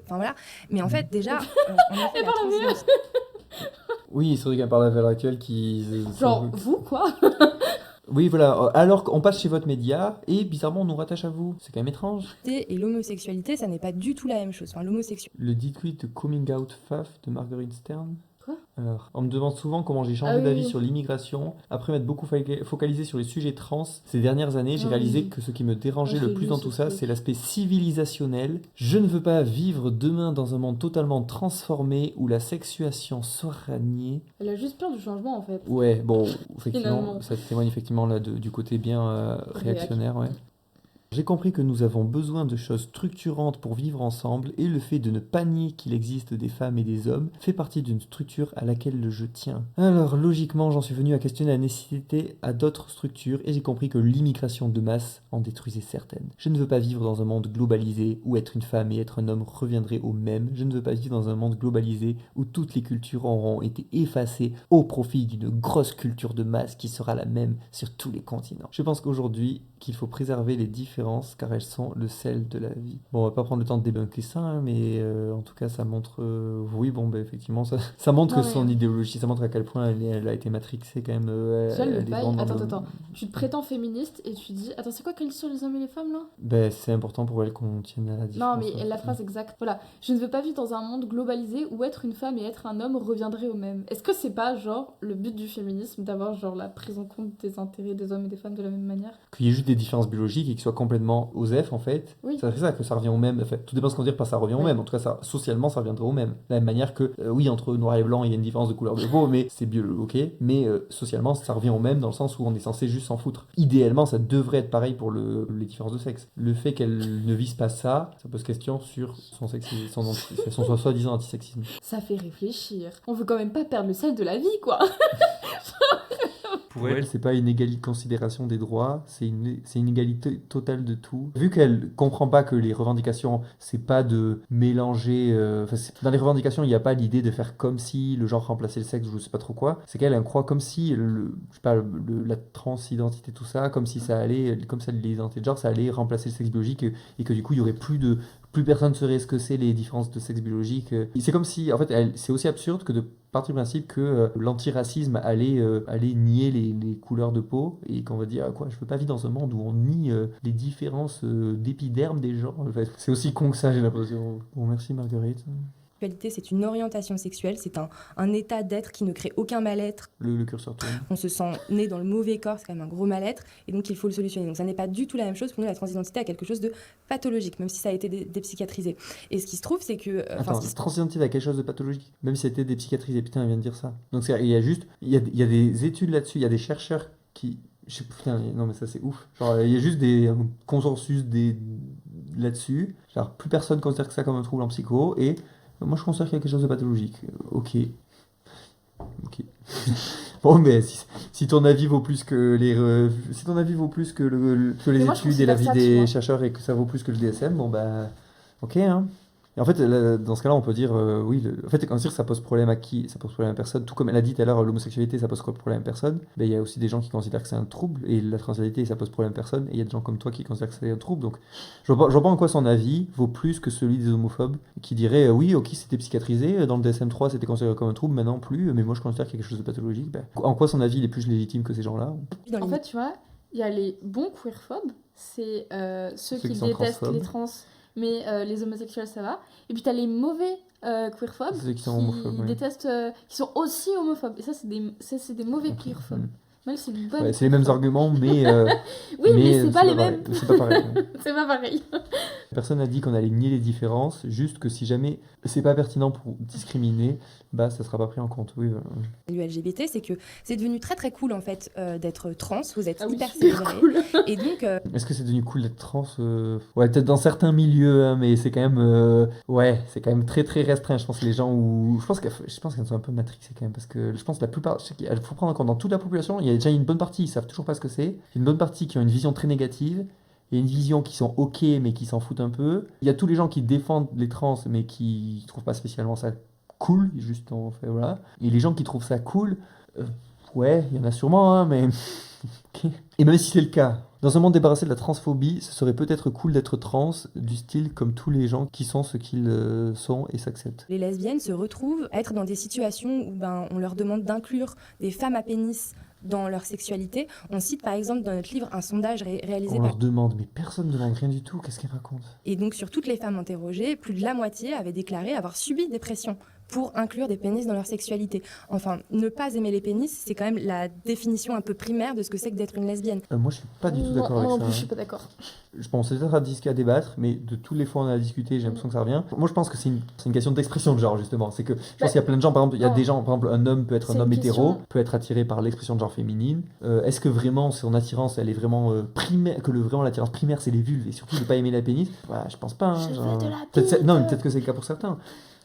Speaker 3: enfin voilà. Mais en fait déjà, on a fait la transition.
Speaker 1: Oui, c'est vrai qu'à part la valeur actuelle qui...
Speaker 4: Genre, vous, quoi?
Speaker 1: Oui, voilà. Alors qu'on passe chez votre média et bizarrement on nous rattache à vous. C'est quand même étrange.
Speaker 3: Et l'homosexualité, ça n'est pas du tout la même chose. Enfin,
Speaker 1: Le dit tweet de Coming Out Faf de Marguerite Stern.
Speaker 4: Quoi?
Speaker 1: Alors, on me demande souvent comment j'ai changé d'avis sur l'immigration. Après m'être beaucoup focalisé sur les sujets trans ces dernières années, j'ai réalisé que ce qui me dérangeait le plus dans tout ça, c'est l'aspect civilisationnel. Je ne veux pas vivre demain dans un monde totalement transformé où la sexuation sera niée.
Speaker 4: Elle a juste peur du changement, en fait.
Speaker 1: Ouais, bon, effectivement, ça témoigne effectivement là du côté bien réactionnaire, ouais. J'ai compris que nous avons besoin de choses structurantes pour vivre ensemble et le fait de ne pas nier qu'il existe des femmes et des hommes fait partie d'une structure à laquelle je tiens. Alors logiquement j'en suis venu à questionner la nécessité à d'autres structures et j'ai compris que l'immigration de masse en détruisait certaines. Je ne veux pas vivre dans un monde globalisé où être une femme et être un homme reviendraient au même. Je ne veux pas vivre dans un monde globalisé où toutes les cultures auront été effacées au profit d'une grosse culture de masse qui sera la même sur tous les continents. Je pense qu'aujourd'hui qu'il faut préserver les différences car elles sont le sel de la vie. Bon, on va pas prendre le temps de débunker ça, hein, mais en tout cas, ça montre... oui, bon, bah, effectivement, ça montre son idéologie, ça montre à quel point elle a été matrixée quand même.
Speaker 4: Attends, tu te prétends féministe et tu dis... Attends, c'est quoi qu'elle dit sur les hommes et les femmes, là?
Speaker 1: Ben, c'est important pour elle qu'on tienne à la différence.
Speaker 4: Non, mais la phrase exacte, voilà. Je ne veux pas vivre dans un monde globalisé où être une femme et être un homme reviendraient au même. Est-ce que c'est pas, genre, le but du féminisme d'avoir, genre, la prise en compte des intérêts des hommes et des femmes de la même manière?
Speaker 1: Qu'il y ait juste des différences biologiques et qu'ils soient complètement OSEF en fait, ça fait ça que ça revient au même. En fait, tout dépend ce qu'on dit par ça revient au même. En tout cas, ça, socialement, ça reviendrait au même. De la même manière que, oui, entre noir et blanc, il y a une différence de couleur de peau, mais c'est biologique, ok. Mais socialement, ça revient au même dans le sens où on est censé juste s'en foutre. Idéalement, ça devrait être pareil pour les différences de sexe. Le fait qu'elle ne vise pas ça pose question sur son sexisme, son soi-disant antisexisme.
Speaker 4: Ça fait réfléchir. On veut quand même pas perdre le sel de la vie, quoi.
Speaker 1: Pour elle, c'est pas une égalité de considération des droits, c'est une égalité totale de tout. Vu qu'elle comprend pas que les revendications, c'est pas de mélanger... dans les revendications, il n'y a pas l'idée de faire comme si le genre remplaçait le sexe, je sais pas trop quoi. C'est qu'elle croit comme si, la transidentité, tout ça, comme si l'identité de genre, ça allait remplacer le sexe biologique et que du coup, il y aurait plus personne ne saurait ce que c'est les différences de sexe biologique. C'est comme si, en fait, c'est aussi absurde que de partir du principe que l'antiracisme allait nier les couleurs de peau et qu'on va dire, quoi, je veux pas vivre dans un monde où on nie les différences d'épiderme des gens. En fait, c'est aussi con que ça, j'ai l'impression. Bon, merci Marguerite.
Speaker 3: C'est une orientation sexuelle, c'est un état d'être qui ne crée aucun mal-être.
Speaker 1: Le curseur tourne.
Speaker 3: On se sent né dans le mauvais corps, c'est quand même un gros mal-être, et donc il faut le solutionner. Donc ça n'est pas du tout la même chose. Pour nous, la transidentité a quelque chose de pathologique, même si ça a été dépsychiatrisé. Et ce qui se trouve, c'est que...
Speaker 1: Attends, transidentité a quelque chose de pathologique, même si ça a été dépsychiatrisé. Putain, elle vient de dire ça. Donc il y a des études là-dessus, il y a des chercheurs qui... Putain, non mais ça c'est ouf. Genre, il y a juste des consensus là-dessus. Genre, plus personne considère que ça comme un trouble en psycho, et... Moi, je considère qu'il y a quelque chose de pathologique. Ok. Bon, mais si ton avis vaut plus que les études et l'avis des chercheurs et que ça vaut plus que le DSM, bon bah, ok, hein. Et en fait, là, dans ce cas-là, on peut dire, oui, en fait, quand on dit que ça pose problème à qui? Ça pose problème à personne. Tout comme elle a dit tout à l'heure, l'homosexualité, ça pose problème à personne. Ben, il y a aussi des gens qui considèrent que c'est un trouble, et la transidentité, ça pose problème à personne. Et il y a des gens comme toi qui considèrent que c'est un trouble. Donc, je vois pas en quoi son avis vaut plus que celui des homophobes, qui diraient, oui, ok, c'était psychiatrisé, dans le DSM-3, c'était considéré comme un trouble, maintenant plus, mais moi, je considère qu'il y a quelque chose de pathologique. Ben, en quoi son avis, il est plus légitime que ces gens-là?
Speaker 4: En fait, tu vois, il y a les bons queerphobes, c'est ceux qui
Speaker 1: sont
Speaker 4: détestent
Speaker 1: transphobes.
Speaker 4: les trans, mais les homosexuels ça va. Et puis t'as les mauvais queerphobes
Speaker 1: Ceux qui sont homophobes, oui.
Speaker 4: détestent, qui sont aussi homophobes. Et ça c'est des mauvais queerphobes. Mal, c'est une bonne.
Speaker 1: Ouais, c'est les mêmes arguments, mais.
Speaker 4: Oui, mais c'est pas les
Speaker 1: pareil.
Speaker 4: mêmes.
Speaker 1: C'est pas pareil.
Speaker 4: C'est pas pareil.
Speaker 1: Personne n'a dit qu'on allait nier les différences, juste que si jamais c'est pas pertinent pour discriminer, bah ça sera pas pris en compte. Oui, voilà.
Speaker 3: LGBT, c'est que c'est devenu très très cool en fait d'être trans, vous êtes
Speaker 4: Oui,
Speaker 3: hyper
Speaker 4: super
Speaker 3: célébrés.
Speaker 4: cool.
Speaker 3: Et donc,
Speaker 1: Est-ce que c'est devenu cool d'être trans Ouais, peut-être dans certains milieux, hein, mais c'est quand même. Ouais, c'est quand même très très restreint. Je pense que les gens où. Je pense qu'elles sont un peu matrixées quand même, parce que je pense que la plupart. Il faut prendre en compte dans toute la population, il y a déjà une bonne partie, ils savent toujours pas ce que c'est. Une bonne partie qui ont une vision très négative. Il y a une vision qui sont ok mais qui s'en foutent un peu. Il y a tous les gens qui défendent les trans mais qui trouvent pas spécialement ça cool, juste en fait voilà. Et les gens qui trouvent ça cool, ouais, il y en a sûrement, hein, mais ok. Et même si c'est le cas, dans un monde débarrassé de la transphobie, ce serait peut-être cool d'être trans, du style comme tous les gens qui sont ce qu'ils sont et s'acceptent.
Speaker 3: les lesbiennes se retrouvent à être dans des situations où on leur demande d'inclure des femmes à pénis dans leur sexualité. On cite par exemple dans notre livre un sondage réalisé
Speaker 1: On
Speaker 3: par...
Speaker 1: leur demande, mais personne ne demande rien du tout, qu'est-ce qu'elle raconte?
Speaker 3: Et donc sur toutes les femmes interrogées, plus de la moitié avaient déclaré avoir subi des pressions pour inclure des pénis dans leur sexualité. Enfin, ne pas aimer les pénis, c'est quand même la définition un peu primaire de ce que c'est que d'être une lesbienne.
Speaker 1: Moi je suis pas du tout d'accord avec
Speaker 4: Moi
Speaker 1: ça.
Speaker 4: non plus, je suis pas d'accord.
Speaker 1: Je pense que c'est peut-être un disque à débattre, mais de tous les fois on a discuté, j'ai l'impression que ça revient. Moi je pense que c'est une question d'expression de genre justement. C'est que je pense qu'il y a plein de gens, par exemple, il y a des gens, par exemple, un homme peut être un
Speaker 4: C'est
Speaker 1: homme
Speaker 4: une
Speaker 1: hétéro,
Speaker 4: question.
Speaker 1: peut être attiré par l'expression de genre féminine. Est-ce que vraiment son attirance elle est vraiment primaire, que vraiment l'attirance primaire c'est les vulves et surtout de pas aimer la pénis? Voilà, je pense pas. Hein,
Speaker 4: Je
Speaker 1: genre.
Speaker 4: veux de la
Speaker 1: Non, mais
Speaker 4: bite.
Speaker 1: peut-être que c'est le cas pour certains.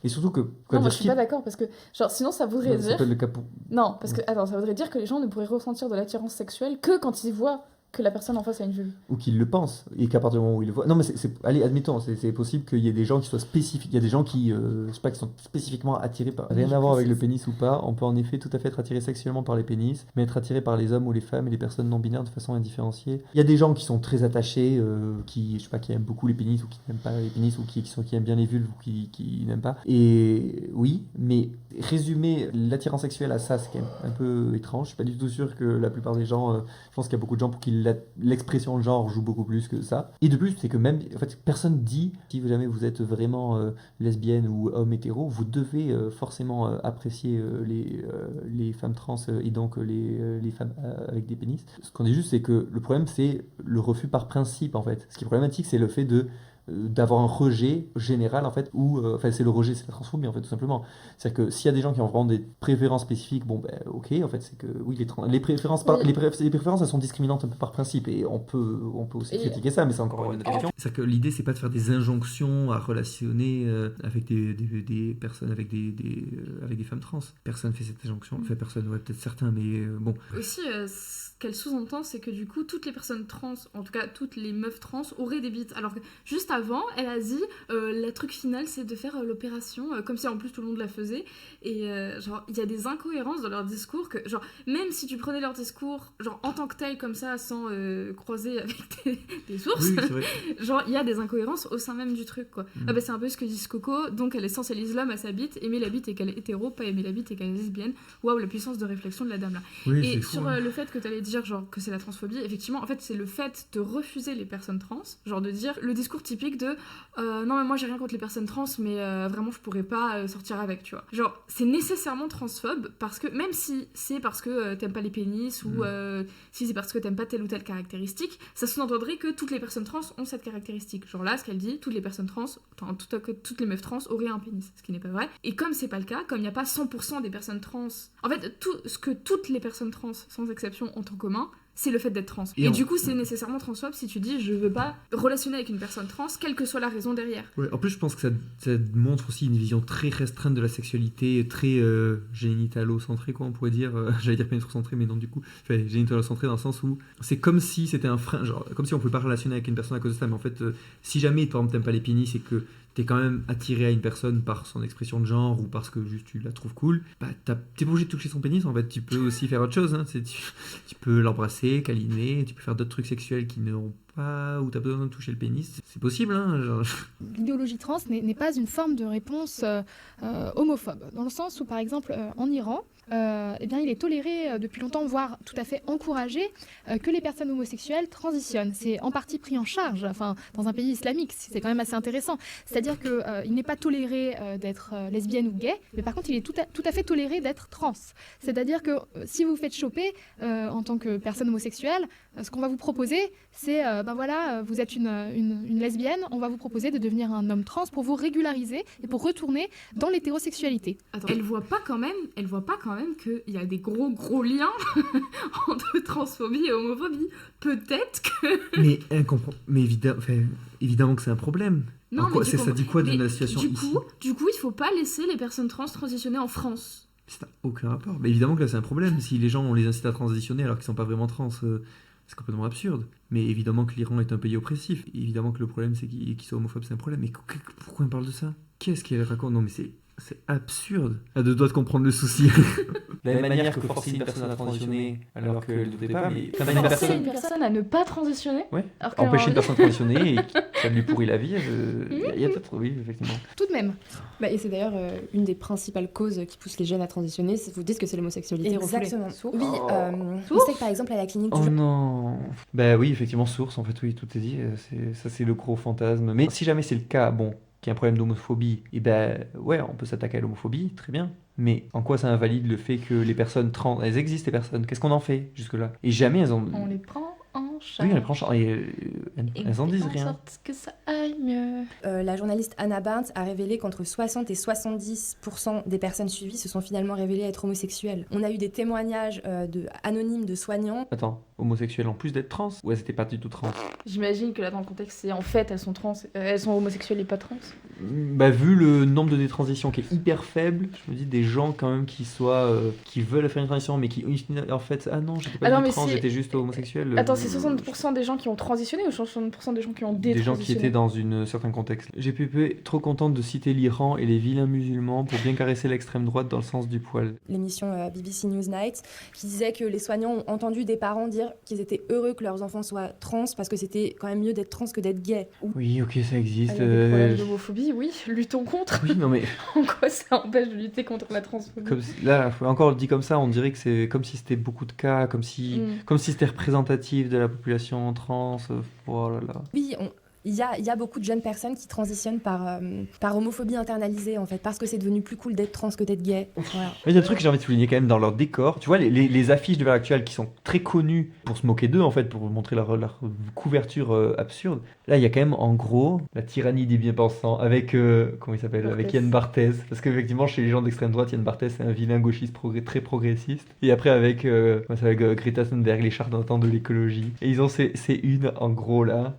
Speaker 1: Et surtout que.
Speaker 4: Non, moi je suis pas d'accord parce que genre sinon ça voudrait
Speaker 1: Ça
Speaker 4: dire
Speaker 1: peut être le cas pour.
Speaker 4: non parce que attends ça voudrait dire que les gens ne pourraient ressentir de l'attirance sexuelle que quand ils voient que la personne en face a une vulve.
Speaker 1: Ou qu'ils le pensent, et qu'à partir du moment où ils le voient. Non, mais allez, admettons, c'est possible qu'il y ait des gens qui soient spécifiques. Il y a des gens qui, je sais pas, qui sont spécifiquement attirés par. Rien à voir avec le pénis ou pas. On peut en effet tout à fait être attiré sexuellement par les pénis, mais être attiré par les hommes ou les femmes et les personnes non binaires de façon indifférenciée. Il y a des gens qui sont très attachés, qui, je sais pas, qui aiment beaucoup les pénis ou qui n'aiment pas les pénis ou qui aiment bien les vulves ou qui n'aiment pas. Et oui, mais résumer l'attirance sexuelle à ça, c'est quand même un peu étrange. Je suis pas du tout sûr que la plupart des gens. Je pense qu'il y a beaucoup de gens pour qui l'expression de genre joue beaucoup plus que ça. Et de plus, c'est que même, en fait, personne dit, si jamais vous êtes vraiment lesbienne ou homme hétéro, vous devez forcément apprécier les femmes trans et donc les femmes avec des pénis. Ce qu'on dit juste, c'est que le problème, c'est le refus par principe, en fait. Ce qui est problématique, c'est le fait d'avoir un rejet général en fait ou enfin c'est le rejet, c'est la transphobie en fait tout simplement. C'est-à-dire que s'il y a des gens qui ont vraiment des préférences spécifiques, bon ben ok, en fait c'est que oui les préférences les préférences elles sont discriminantes un peu par principe et on peut aussi critiquer ça, mais c'est encore une autre question. C'est-à-dire que l'idée c'est pas de faire des injonctions à relationner avec des personnes avec des femmes trans. Personne fait cette injonction, enfin personne, ouais peut-être certains, mais bon.
Speaker 4: Aussi ce qu'elle sous-entend c'est que du coup toutes les personnes trans, en tout cas toutes les meufs trans auraient des bites, alors que juste avant elle a dit le truc final c'est de faire l'opération comme si en plus tout le monde la faisait et genre il y a des incohérences dans leur discours que genre même si tu prenais leur discours genre en tant que tel comme ça sans croiser avec des sources,
Speaker 1: oui, c'est vrai.
Speaker 4: genre il y a des incohérences au sein même du truc quoi. Ah bah c'est un peu ce que dit Coco, donc elle essentialise l'homme à sa bite, aimer la bite et qu'elle est hétéro, pas aimer la bite et qu'elle est lesbienne. Waouh, la puissance de réflexion de la dame là.
Speaker 1: Oui,
Speaker 4: et
Speaker 1: fou,
Speaker 4: sur
Speaker 1: hein.
Speaker 4: le fait que t'allais dire genre que c'est la transphobie, effectivement en fait c'est le fait de refuser les personnes trans, genre de dire le discours typique de non mais moi j'ai rien contre les personnes trans mais vraiment je pourrais pas sortir avec, tu vois. Genre c'est nécessairement transphobe parce que même si c'est parce que t'aimes pas les pénis ou si c'est parce que t'aimes pas telle ou telle caractéristique, ça sous-entendrait que toutes les personnes trans ont cette caractéristique. Genre là ce qu'elle dit, toutes les personnes trans, toutes les meufs trans auraient un pénis, ce qui n'est pas vrai. Et comme c'est pas le cas, comme il n'y a pas 100% des personnes trans, en fait tout ce que toutes les personnes trans sans exception ont en commun, c'est le fait d'être trans. Et du coup, c'est nécessairement transphobe si tu dis je veux pas relationner avec une personne trans, quelle que soit la raison derrière.
Speaker 1: Ouais, en plus, je pense que ça montre aussi une vision très restreinte de la sexualité, très génitalo-centrée, quoi, on pourrait dire. J'allais dire pénétro-centrée, mais non, du coup, génitalo-centrée dans le sens où c'est comme si c'était un frein, genre, comme si on pouvait pas relationner avec une personne à cause de ça, mais en fait, si jamais, par exemple, t'aimes pas les pénis et que t'es quand même attiré à une personne par son expression de genre ou parce que juste tu la trouves cool, bah t'es pas obligé de toucher son pénis, en fait, tu peux aussi faire autre chose, hein. Tu peux l'embrasser, câliner, tu peux faire d'autres trucs sexuels qui n'ont pas, où t'as besoin de toucher le pénis, c'est possible, hein, genre.
Speaker 6: L'idéologie trans n'est pas une forme de réponse homophobe, dans le sens où, par exemple, en Iran, eh bien, il est toléré depuis longtemps, voire tout à fait encouragé, que les personnes homosexuelles transitionnent. C'est en partie pris en charge, enfin, dans un pays islamique, c'est quand même assez intéressant. C'est-à-dire qu'il n'est pas toléré d'être lesbienne ou gay, mais par contre, il est tout à fait toléré d'être trans. C'est-à-dire que si vous vous faites choper en tant que personne homosexuelle, ce qu'on va vous proposer, c'est, vous êtes une lesbienne, on va vous proposer de devenir un homme trans pour vous régulariser et pour retourner dans l'hétérosexualité.
Speaker 4: Attends, elle voit pas quand même qu'il y a des gros liens entre transphobie et homophobie. Peut-être que...
Speaker 5: Mais évidemment que c'est un problème.
Speaker 4: Non, mais
Speaker 5: ça dit quoi de la situation ici ?
Speaker 4: Du coup, il faut pas laisser les personnes trans transitionner en France.
Speaker 5: Ça n'a aucun rapport. Mais évidemment que là, c'est un problème. Si les gens, on les incite à transitionner alors qu'ils sont pas vraiment trans, c'est complètement absurde. Mais évidemment que l'Iran est un pays oppressif. Et évidemment que le problème, c'est qu'ils soient homophobes, c'est un problème. Mais pourquoi on parle de ça ? Qu'est-ce qu'elle raconte ? Non, mais c'est absurde. À deux doigts de comprendre le souci.
Speaker 1: De la même manière que forcer une personne à transitionner alors qu'elle ne devrait pas, mais
Speaker 4: forcer une personne à ne pas transitionner.
Speaker 1: Ouais. Empêcher une personne de transitionner et ça lui pourrit la vie. Il y a peut-être, oui, effectivement.
Speaker 6: Tout de même.
Speaker 2: Et c'est d'ailleurs une des principales causes qui poussent les jeunes à transitionner. Vous dites que c'est l'homosexualité.
Speaker 3: Exactement.
Speaker 2: Refoulée.
Speaker 3: Oui, on sait que par exemple à la clinique du
Speaker 1: non. Oui, effectivement, source, en fait, oui, tout est dit. C'est le gros fantasme. Mais si jamais c'est le cas, qu'il y a un problème d'homophobie, on peut s'attaquer à l'homophobie, très bien. Mais en quoi ça invalide le fait que les personnes trans, elles existent, les personnes, qu'est-ce qu'on en fait jusque-là ? Et jamais elles ont...
Speaker 4: On les prend en charge.
Speaker 1: Oui, on les prend en charge. Et elles en disent rien.
Speaker 4: En sorte que ça aille mieux.
Speaker 3: La journaliste Anna Barnes a révélé qu'entre 60 et 70% des personnes suivies se sont finalement révélées être homosexuelles. On a eu des témoignages anonymes de soignants.
Speaker 1: Attends, homosexuelles en plus d'être trans ? Ou elles étaient pas du tout trans ?
Speaker 4: J'imagine que là, dans le contexte, c'est en fait, elles sont trans, elles sont homosexuelles et pas trans.
Speaker 1: Vu le nombre de détransitions qui est hyper faible, je me dis des gens quand même qui veulent faire une transition, mais qui en fait, ah non, j'étais pas du trans, j'étais juste homosexuel.
Speaker 4: Attends, c'est 60% des gens qui ont transitionné ou 60% des gens qui ont détransitionné ?
Speaker 1: Des gens qui étaient dans un certain contexte. GPP, trop contente de citer l'Iran et les vilains musulmans pour bien caresser l'extrême droite dans le sens du poil.
Speaker 3: L'émission BBC Newsnight qui disait que les soignants ont entendu des parents dire qu'ils étaient heureux que leurs enfants soient trans parce que c'était quand même mieux d'être trans que d'être gay.
Speaker 1: Oui, ok, ça existe.
Speaker 4: Il y a des problèmes d'homophobie, oui, luttons contre.
Speaker 1: Oui, non mais...
Speaker 4: En quoi ça empêche de lutter contre la transphobie ?
Speaker 1: Là, encore dit comme ça, on dirait que c'est comme si c'était beaucoup de cas, comme si c'était représentatif de la population trans. Oh là là.
Speaker 3: Oui, il y a beaucoup de jeunes personnes qui transitionnent par homophobie internalisée, en fait, parce que c'est devenu plus cool d'être trans que d'être gay. Voilà.
Speaker 1: Il y a un truc que j'ai envie de souligner quand même dans leur décor. Tu vois, les affiches de l'heure actuelle qui sont très connues pour se moquer d'eux, en fait, pour montrer leur couverture absurde. Là, il y a quand même, en gros, la tyrannie des bien-pensants avec, comment il s'appelle, avec Yann Barthès. Parce qu'effectivement, chez les gens d'extrême droite, Yann Barthès, c'est un vilain gauchiste très progressiste. Et après, avec Greta Thunberg, les charlatans de l'écologie. Et ils ont ces unes, en gros, là.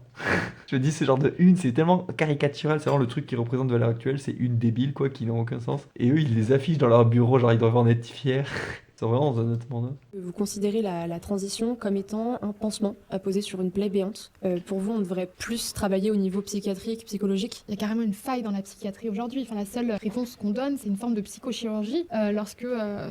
Speaker 1: Je me dis, ce genre de une, c'est tellement caricatural, c'est vraiment le truc qui représente de l'heure actuelle, c'est une débile, quoi, qui n'a aucun sens. Et eux, ils les affichent dans leur bureau, genre ils doivent en être fiers. Ils sont vraiment dans un autre monde.
Speaker 2: Vous considérez la transition comme étant un pansement à poser sur une plaie béante. Pour vous, on devrait plus travailler au niveau psychiatrique, psychologique ?
Speaker 6: Il y a carrément une faille dans la psychiatrie aujourd'hui. Enfin, la seule réponse qu'on donne, c'est une forme de psychochirurgie, lorsque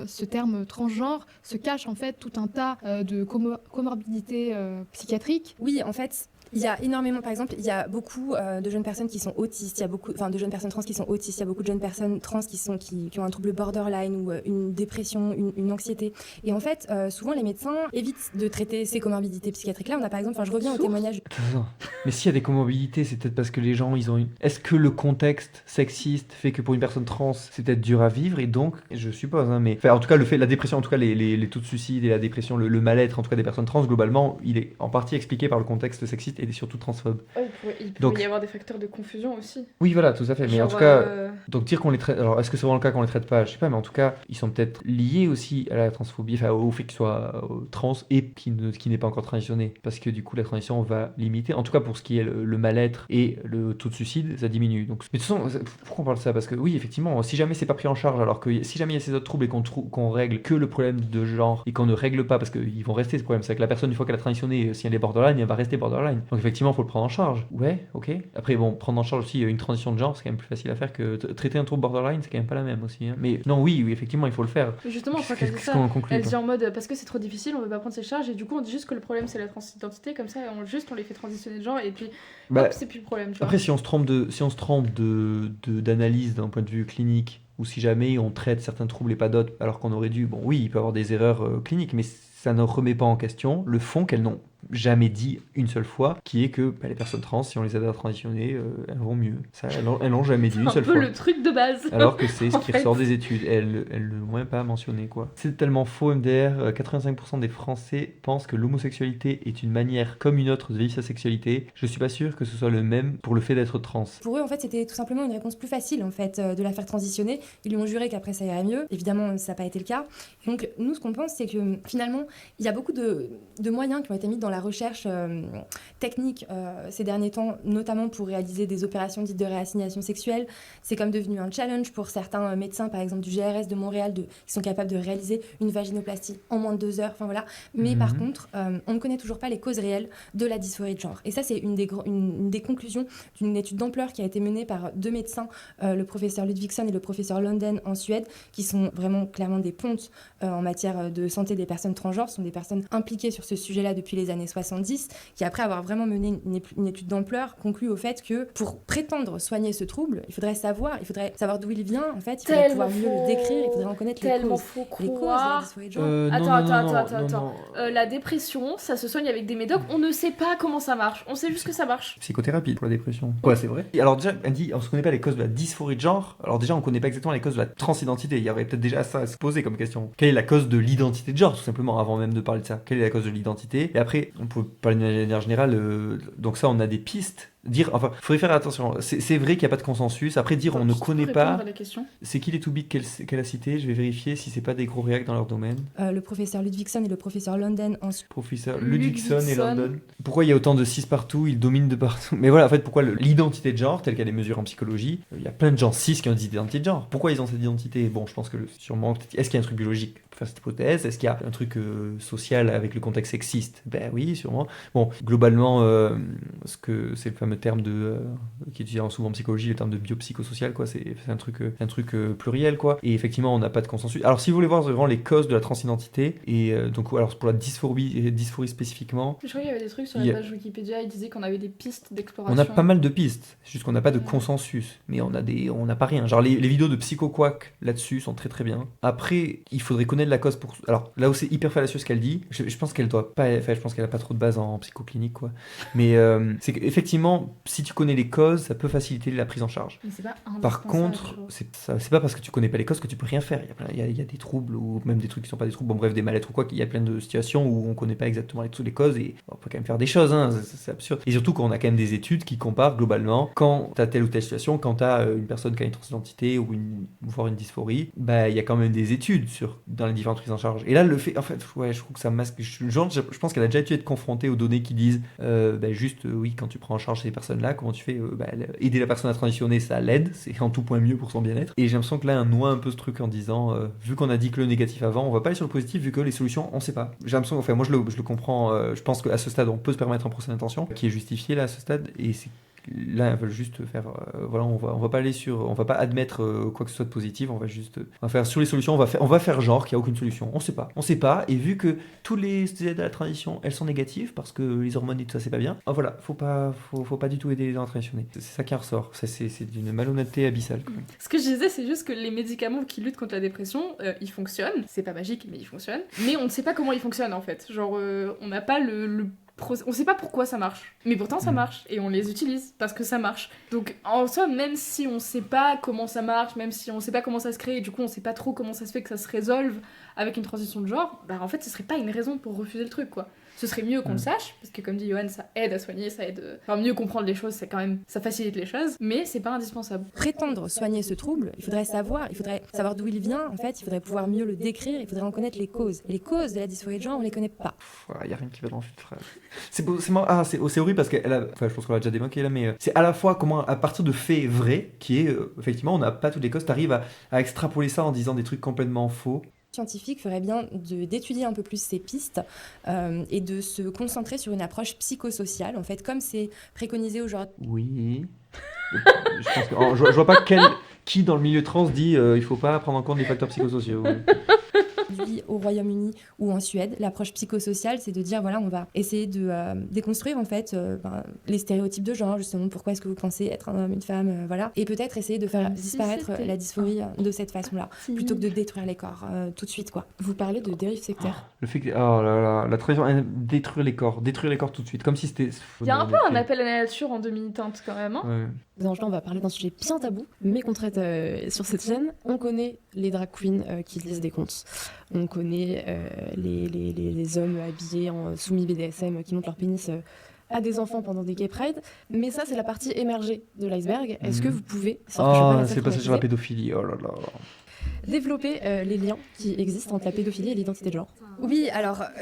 Speaker 6: ce terme transgenre se cache en fait tout un tas de comorbidités psychiatriques.
Speaker 3: Oui, en fait... Il y a énormément, par exemple, il y a beaucoup de jeunes personnes qui sont autistes, il y a beaucoup, de jeunes personnes trans qui sont autistes, il y a beaucoup de jeunes personnes trans qui ont un trouble borderline ou une dépression, une anxiété. Et en fait, souvent les médecins évitent de traiter ces comorbidités psychiatriques-là. On a par exemple, je reviens au témoignage.
Speaker 1: Attends. Mais s'il y a des comorbidités, c'est peut-être parce que les gens, ils ont une... Est-ce que le contexte sexiste fait que pour une personne trans, c'est peut-être dur à vivre et donc, je suppose, mais... Enfin, en tout cas, la dépression, en tout cas, les taux de suicide et la dépression, le mal-être, en tout cas, des personnes trans, globalement, il est en partie expliqué par le contexte sexiste et surtout transphobe.
Speaker 4: Il peut y avoir des facteurs de confusion aussi.
Speaker 1: Oui, voilà, tout à fait. Mais en tout cas, donc dire qu'on les traite... Alors, est-ce que c'est vraiment le cas qu'on les traite pas ? Je sais pas, mais en tout cas, ils sont peut-être liés aussi à la transphobie, enfin, au fait qu'ils soient trans et qui n'est pas encore transitionné. Parce que du coup, la transition va limiter. En tout cas, pour ce qui est le mal-être et le taux de suicide, ça diminue. Donc, mais de toute façon, pourquoi on parle de ça ? Parce que oui, effectivement, si jamais c'est pas pris en charge, alors que si jamais il y a ces autres troubles et qu'on règle que le problème de genre et qu'on ne règle pas, parce qu'ils vont rester ce problème, c'est que la personne, une fois qu'elle a transitionné, si elle est borderline, elle va rester borderline. Donc effectivement, il faut le prendre en charge. Ouais, ok. Après, bon, prendre en charge aussi une transition de genre, c'est quand même plus facile à faire que traiter un trouble borderline, c'est quand même pas la même aussi. Hein. Mais non, oui, effectivement, il faut le faire.
Speaker 4: Justement, je crois qu'elle dit ça. Elle dit en mode parce que c'est trop difficile, on veut pas prendre ses charges et du coup, on dit juste que le problème c'est la transidentité, comme ça, on les fait transitionner de genre et puis hop, c'est plus le problème. Tu vois.
Speaker 1: Après, si on se trompe d'analyse d'un point de vue clinique, ou si jamais on traite certains troubles et pas d'autres, alors qu'on aurait dû, bon oui, il peut y avoir des erreurs cliniques, mais ça ne remet pas en question le fond qu'elles n'ont jamais dit une seule fois, qui est que les personnes trans, si on les aide à transitionner, elles vont mieux. Ça, elles l'ont jamais dit une seule fois.
Speaker 4: C'est un peu le truc de base.
Speaker 1: Alors que c'est ce qui ressort des études. Elles ne l'ont même pas mentionné, quoi. C'est tellement faux, MDR. 85% des Français pensent que l'homosexualité est une manière comme une autre de vivre sa sexualité. Je suis pas sûr que ce soit le même pour le fait d'être trans.
Speaker 3: Pour eux, en fait, c'était tout simplement une réponse plus facile, en fait, de la faire transitionner. Ils lui ont juré qu'après ça irait mieux. Évidemment, ça n'a pas été le cas. Donc, nous, ce qu'on pense, c'est que finalement, il y a beaucoup de moyens qui ont été mis dans la recherche technique ces derniers temps, notamment pour réaliser des opérations dites de réassignation sexuelle. C'est comme devenu un challenge pour certains médecins, par exemple du GRS de Montréal, qui sont capables de réaliser une vaginoplastie en moins de 2 heures. Enfin, voilà. Mais par contre, on ne connaît toujours pas les causes réelles de la dysphorie de genre. Et ça, c'est une des conclusions d'une étude d'ampleur qui a été menée par 2 médecins, le professeur Ludvigsson et le professeur Lunden en Suède, qui sont vraiment clairement des pontes en matière de santé des personnes transgenres. Ce sont des personnes impliquées sur ce sujet-là depuis les années 70, qui après avoir vraiment mené une étude d'ampleur conclut au fait que pour prétendre soigner ce trouble, il faudrait savoir d'où il vient, en fait, il faudrait pouvoir mieux le décrire, il faudrait en connaître les causes. Les causes de la dysphorie de genre.
Speaker 4: Attends. La dépression, ça se soigne avec des médocs, on ne sait pas comment ça marche, on sait juste que ça marche.
Speaker 1: Psychothérapie pour la dépression. Ouais, c'est vrai. Alors déjà, elle dit, on se connaît pas les causes de la dysphorie de genre. Alors déjà, on connaît pas exactement les causes de la transidentité. Il y aurait peut-être déjà ça à se poser comme question. Quelle est la cause de l'identité de genre, tout simplement, avant même de parler de ça? Quelle est la cause de l'identité? Et après, on peut parler d'une manière générale. Donc ça, on a des pistes. Enfin, il faudrait faire attention. C'est vrai qu'il n'y a pas de consensus. Après, dire on ne connaît pas. C'est qui les to-bits qu'elle a cités? Je vais vérifier si c'est pas des gros réacs dans leur domaine.
Speaker 3: Le professeur Ludvigsson et le professeur Lunden.
Speaker 1: Professeur Ludvigsson et Lunden. Pourquoi il y a autant de cis partout? Ils dominent de partout. Mais voilà, en fait, pourquoi l'identité de genre, telle qu'elle est mesurée en psychologie, il y a plein de gens cis qui ont des identités de genre. Pourquoi ils ont cette identité? Bon, je pense que sûrement, est-ce qu'il y a un truc biologique? Faire cette hypothèse. Est-ce qu'il y a un truc social avec le contexte sexiste? Ben oui, sûrement. Bon, globalement, ce que c'est le fameux terme qui est utilisé souvent en psychologie, le terme de biopsychosocial, quoi. C'est un truc pluriel, quoi. Et effectivement, on n'a pas de consensus. Alors, si vous voulez voir vraiment les causes de la transidentité, et donc, alors pour la dysphorie spécifiquement.
Speaker 4: Je crois qu'il y avait des trucs sur la page Wikipédia, ils disaient qu'on avait des pistes d'exploration.
Speaker 1: On a pas mal de pistes, c'est juste qu'on n'a pas de consensus, mais on n'a pas rien. Genre les vidéos de PsychoQuack là-dessus sont très très bien. Après, il faudrait connaître la cause pour. Alors là où c'est hyper fallacieux ce qu'elle dit, je pense qu'elle doit pas. Enfin, je pense qu'elle a pas trop de base en psychoclinique, quoi. Mais c'est qu'effectivement, si tu connais les causes, ça peut faciliter la prise en charge.
Speaker 4: Mais c'est pas
Speaker 1: Par contre, c'est pas parce que tu connais pas les causes que tu peux rien faire. Il y a des troubles ou même des trucs qui sont pas des troubles. Bon bref, des mal-être ou quoi. Il y a plein de situations où on connaît pas exactement les causes et on peut quand même faire des choses. Hein, c'est absurde. Et surtout qu'on a quand même des études qui comparent globalement quand t'as telle ou telle situation, quand t'as une personne qui a une transidentité ou voire une dysphorie, bah il y a quand même des études dans les différentes prises en charge. Et là, le fait, en fait, ouais, je trouve que ça masque. Je pense qu'elle a déjà dû être confrontée aux données qui disent, oui, quand tu prends en charge ces personnes-là, comment tu fais aider la personne à transitionner, ça l'aide, c'est en tout point mieux pour son bien-être. Et j'ai l'impression que là, on noie un peu ce truc en disant, vu qu'on a dit que le négatif avant, on va pas aller sur le positif, vu que les solutions, on sait pas. J'ai l'impression, enfin, moi je le comprends, je pense qu'à ce stade, on peut se permettre un procès d'intention qui est justifié là à ce stade, et c'est. Là, ils veulent juste faire. On va pas aller on va pas admettre quoi que ce soit de positif. On va faire sur les solutions. On va faire genre qu'il y a aucune solution. On sait pas. Et vu que tous les aides à la transition, elles sont négatives parce que les hormones et tout ça, c'est pas bien. Voilà, faut pas du tout aider les gens à transitionner. C'est ça qui ressort. C'est d'une malhonnêteté abyssale. Quand même.
Speaker 4: Ce que je disais, c'est juste que les médicaments qui luttent contre la dépression, ils fonctionnent. C'est pas magique, mais ils fonctionnent. Mais on ne sait pas comment ils fonctionnent en fait. Genre, on n'a pas on sait pas pourquoi ça marche, mais pourtant ça marche et on les utilise parce que ça marche. Donc en soi, même si on sait pas comment ça marche, même si on sait pas comment ça se crée et du coup on sait pas trop comment ça se fait que ça se résolve avec une transition de genre, bah en fait ce serait pas une raison pour refuser le truc, quoi. Ce serait mieux qu'on le sache, parce que comme dit Johan, ça aide à soigner, ça aide à mieux comprendre les choses, ça facilite les choses, mais c'est pas indispensable.
Speaker 3: Prétendre soigner ce trouble, il faudrait savoir d'où il vient, en fait, il faudrait pouvoir mieux le décrire, il faudrait en connaître les causes. Et les causes de la dysphorie de genre, on les connaît pas.
Speaker 1: Il y a rien qui va dans cette phrase. C'est horrible parce je pense qu'on l'a déjà démanqué là, mais c'est à la fois comment, à partir de faits vrais, qui est, effectivement, on n'a pas toutes les causes, t'arrives à extrapoler ça en disant des trucs complètement faux.
Speaker 3: Scientifique ferait bien d'étudier un peu plus ces pistes et de se concentrer sur une approche psychosociale, en fait, comme c'est préconisé aujourd'hui.
Speaker 1: Oui. Je pense que je vois pas qui dans le milieu trans dit il faut pas prendre en compte les facteurs psychosociaux.
Speaker 3: aujourd'hui au Royaume-Uni ou en Suède. L'approche psychosociale, c'est de dire, voilà, on va essayer de déconstruire en fait les stéréotypes de genre, justement, pourquoi est-ce que vous pensez être un homme, une femme, voilà. Et peut-être essayer de faire disparaître la dysphorie de cette façon-là, plutôt que de détruire les corps tout de suite, quoi.
Speaker 2: Vous parlez de dérive sectaire.
Speaker 5: Le fait que... Oh là là, la tradition, détruire les corps tout de suite, comme si c'était...
Speaker 4: Il y a un peu un appel à la nature en demi-teinte quand même. Hein.
Speaker 5: Ouais.
Speaker 2: Dans ce on va parler d'un sujet bien tabou, mais qu'on traite sur cette chaîne. On connaît les drag queens qui lisent des contes. On connaît les hommes habillés en soumis BDSM qui montrent leur pénis à des enfants pendant des gay pride. Mais ça, c'est la partie émergée de l'iceberg. Est-ce que vous pouvez...
Speaker 5: c'est passé sur la pédophilie, oh là là.
Speaker 2: Développer les liens qui existent entre la pédophilie et l'identité de genre.
Speaker 3: Oui,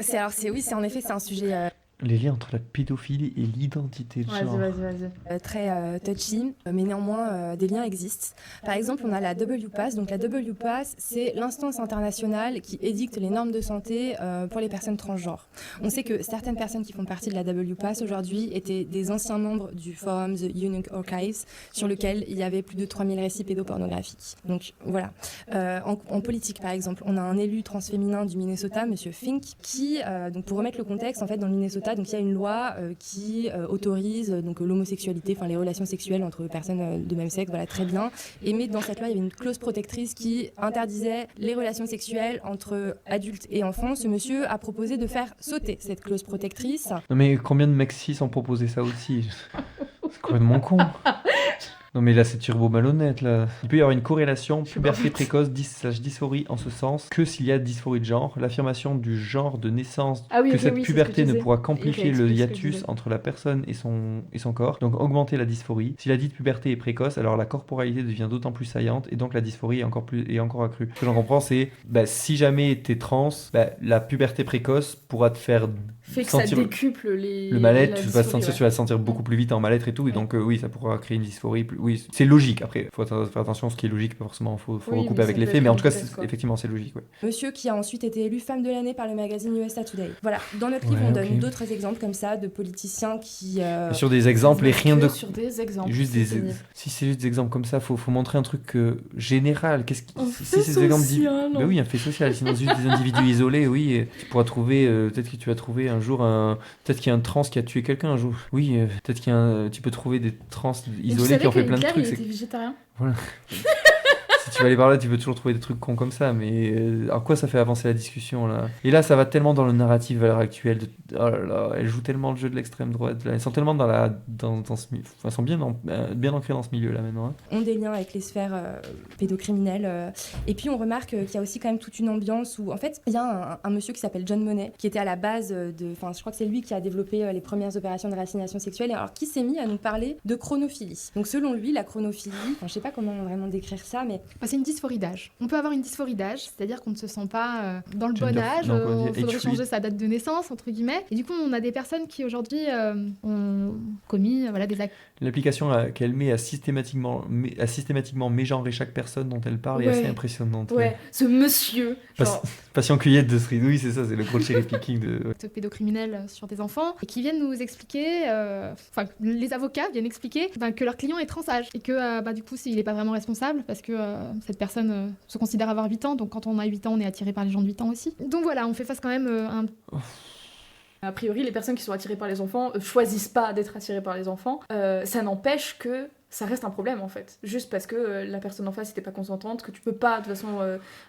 Speaker 3: c'est en effet, c'est un sujet...
Speaker 5: Les liens entre la pédophilie et l'identité de genre.
Speaker 4: Vas-y.
Speaker 3: Très touchy, mais néanmoins des liens existent. Par exemple, on a la WPASS. Donc la WPASS, c'est l'instance internationale qui édicte les normes de santé pour les personnes transgenres. On sait que certaines personnes qui font partie de la WPASS aujourd'hui étaient des anciens membres du forum The Unique Archives, sur lequel il y avait plus de 3000 récits pédopornographiques. Donc voilà. En politique, par exemple, on a un élu transféminin du Minnesota, Monsieur Fink, qui, donc pour remettre le contexte, en fait, dans le Minnesota, donc il y a une loi qui autorise donc l'homosexualité, enfin les relations sexuelles entre personnes de même sexe, voilà, très bien. Mais dans cette loi, il y avait une clause protectrice qui interdisait les relations sexuelles entre adultes et enfants. Ce monsieur a proposé de faire sauter cette clause protectrice.
Speaker 5: Non mais combien de mecs cis ont proposé ça aussi? C'est complètement con. Non mais là c'est turbo malhonnête là. Il peut y avoir une corrélation puberté précoce dysphorie en ce sens que s'il y a dysphorie de genre, l'affirmation du genre de naissance, cette puberté ne pourra qu'amplifier le hiatus entre la personne et son corps, donc augmenter la dysphorie. Si la dite puberté est précoce, alors la corporalité devient d'autant plus saillante et donc la dysphorie est encore accrue. Ce que j'en comprends c'est, si jamais t'es trans, la puberté précoce pourra te faire
Speaker 4: fait que sentir ça décuple
Speaker 5: le mal-être, tu vas te sentir beaucoup plus vite en mal-être et tout, et donc oui, ça pourra créer une dysphorie. Oui, c'est logique. Après, faut faire attention, ce qui est logique, pas forcément, faut recouper avec les faits, mais en tout cas, effectivement, c'est logique. Ouais.
Speaker 3: Monsieur qui a ensuite été élu femme de l'année par le magazine USA Today. Voilà, dans notre livre, on donne d'autres exemples comme ça de politiciens qui.
Speaker 5: Sur des exemples et rien de.
Speaker 4: Sur des exemples.
Speaker 5: Juste si c'est juste des exemples comme ça, faut montrer un truc général. Qu'est-ce qui. Si c'est des exemples. Bah oui, un fait social. Sinon, juste des individus isolés, oui, tu pourras trouver. Peut-être que tu vas trouver un jour peut-être qu'il y a un trans qui a tué quelqu'un un jour. Oui, peut-être tu peux trouver des trans isolés qui ont fait plein de trucs.
Speaker 4: Il était végétarien.
Speaker 5: Voilà. Si tu vas aller par là, tu peux toujours trouver des trucs cons comme ça, mais à quoi ça fait avancer la discussion là? Et là, ça va tellement dans le narratif à l'heure actuelle. Oh là là, elle joue tellement le jeu de l'extrême droite. Là. Elles sont tellement elles sont bien ancrées dans ce milieu là maintenant. Hein.
Speaker 3: On a des liens avec les sphères pédocriminelles. Et puis on remarque qu'il y a aussi quand même toute une ambiance où, en fait, il y a un monsieur qui s'appelle John Money, qui était à la base je crois que c'est lui qui a développé les premières opérations de réassignation sexuelle, et alors qui s'est mis à nous parler de chronophilie. Donc selon lui, la chronophilie, je sais pas comment vraiment décrire ça, mais
Speaker 6: c'est une dysphorie d'âge. On peut avoir une dysphorie d'âge, c'est-à-dire qu'on ne se sent pas dans le bon âge, il faudrait changer sa date de naissance, entre guillemets. Et du coup, on a des personnes qui aujourd'hui ont commis des actes.
Speaker 5: L'application qu'elle met à systématiquement mégenrer chaque personne dont elle parle est assez impressionnante.
Speaker 4: Ouais, ce monsieur.
Speaker 5: Patient cueillette de street, oui, c'est ça, c'est le gros cherry picking de.
Speaker 6: Pédocriminels sur des enfants et qui viennent nous expliquer, les avocats viennent expliquer que leur client est transâge et que du coup, s'il n'est pas vraiment responsable parce que cette personne se considère avoir 8 ans, donc quand on a 8 ans, on est attiré par les gens de 8 ans aussi. Donc voilà, on fait face quand même
Speaker 4: A priori, les personnes qui sont attirées par les enfants choisissent pas d'être attirées par les enfants. Ça n'empêche que ça reste un problème en fait. Juste parce que la personne en face n'était pas consentante, que tu peux pas de toute façon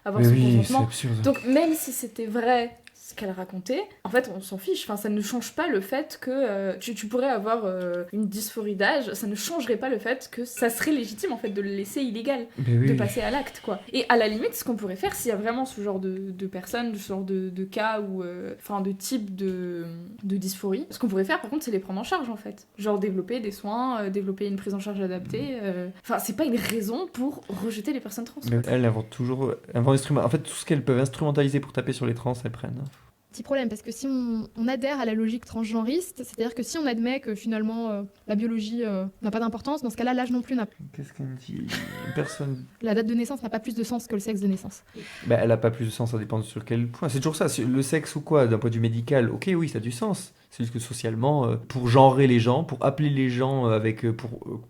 Speaker 4: avoir son consentement.
Speaker 5: C'est absurde.
Speaker 4: Donc même si c'était vrai ce qu'elle racontait, en fait on s'en fiche. Enfin, ça ne change pas le fait que tu pourrais avoir une dysphorie d'âge, ça ne changerait pas le fait que ça serait légitime en fait de le laisser illégal, de passer à l'acte quoi. Et à la limite, ce qu'on pourrait faire s'il y a vraiment ce genre de personnes, ce genre de cas ou de type de dysphorie, ce qu'on pourrait faire par contre c'est les prendre en charge en fait. Genre développer des soins, développer une prise en charge adaptée. Enfin, c'est pas une raison pour rejeter les personnes trans.
Speaker 5: Mais elles inventent toujours. En fait, tout ce qu'elles peuvent instrumentaliser pour taper sur les trans, elles prennent.
Speaker 6: Petit problème, parce que si on adhère à la logique transgenriste, c'est-à-dire que si on admet que finalement la biologie n'a pas d'importance, dans ce cas-là, l'âge non plus n'a pas.
Speaker 5: Qu'est-ce qu'elle dit? Personne.
Speaker 6: La date de naissance n'a pas plus de sens que le sexe de naissance.
Speaker 5: Elle n'a pas plus de sens, ça dépend sur quel point. C'est toujours ça, le sexe ou quoi, d'un point de vue médical, ok, oui, ça a du sens.
Speaker 1: C'est juste que socialement, pour genrer les gens, pour appeler les gens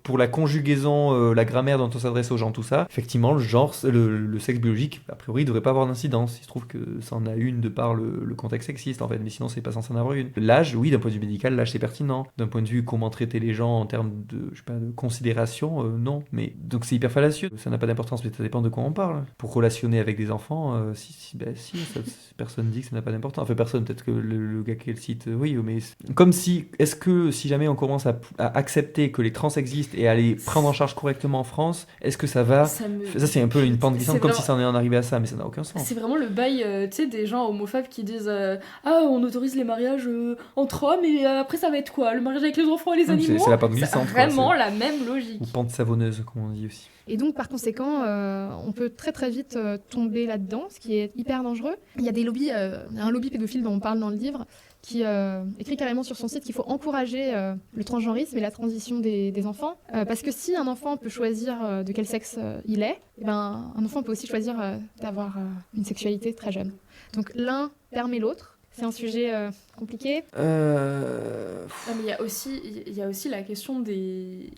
Speaker 1: pour la conjugaison, la grammaire dont on s'adresse aux gens, tout ça, effectivement, le genre, le sexe biologique, a priori, il devrait pas avoir d'incidence. Il se trouve que ça en a une de par le contexte sexiste, en fait, mais sinon, c'est pas censé en avoir une. L'âge, oui, d'un point de vue médical, l'âge, c'est pertinent. D'un point de vue comment traiter les gens en termes de, je sais pas, de considération, non. Mais donc, c'est hyper fallacieux. Ça n'a pas d'importance, mais ça dépend de quoi on parle. Pour relationner avec des enfants, personne dit que ça n'a pas d'importance. Enfin, personne, peut-être que le gars qui le cite, oui, mais comme si, est-ce que si jamais on commence à accepter que les trans existent et à les prendre en charge correctement en France, est-ce que ça va... Ça c'est un peu une pente glissante, comme si ça en est en arrivé à ça, mais ça n'a aucun sens.
Speaker 4: C'est vraiment le bail, tu sais, des gens homophobes qui disent on autorise les mariages entre hommes et après ça va être quoi? Le mariage avec les enfants et les animaux?
Speaker 1: C'est la pente glissante.
Speaker 4: C'est vraiment la même logique.
Speaker 1: Ou pente savonneuse, comme on dit aussi.
Speaker 6: Et donc, par conséquent, on peut très très vite tomber là-dedans, ce qui est hyper dangereux. Il y a des lobbies, un lobby pédophile dont on parle dans le livre, qui écrit carrément sur son site qu'il faut encourager le transgenrisme et la transition des enfants. Parce que si un enfant peut choisir de quel sexe il est, eh ben, un enfant peut aussi choisir d'avoir une sexualité très jeune. Donc l'un permet l'autre. C'est un sujet compliqué.
Speaker 4: Non, mais il y a aussi la question des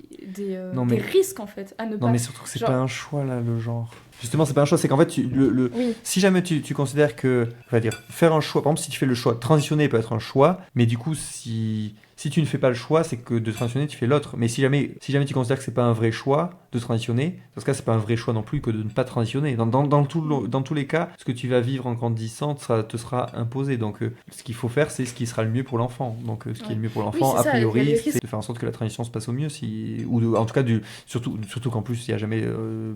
Speaker 4: risques, en fait, à ne pas...
Speaker 1: Non, mais surtout que c'est pas un choix, là, le genre. Justement, c'est pas un choix, c'est qu'en fait, oui. Si jamais tu considères que... On va dire, faire un choix, par exemple, si tu fais le choix, transitionner peut être un choix, mais du coup, si tu ne fais pas le choix, c'est que de transitionner, tu fais l'autre. Mais si jamais tu considères que c'est pas un vrai choix de transitionner, dans ce cas, c'est pas un vrai choix non plus que de ne pas transitionner. Dans tous les cas, ce que tu vas vivre en grandissant te sera imposé. Donc, ce qu'il faut faire, c'est ce qui sera le mieux pour l'enfant. Donc, ce qui est le mieux pour l'enfant, a priori, c'est de faire en sorte que la transition se passe au mieux. En tout cas, surtout qu'en plus, il n'y a jamais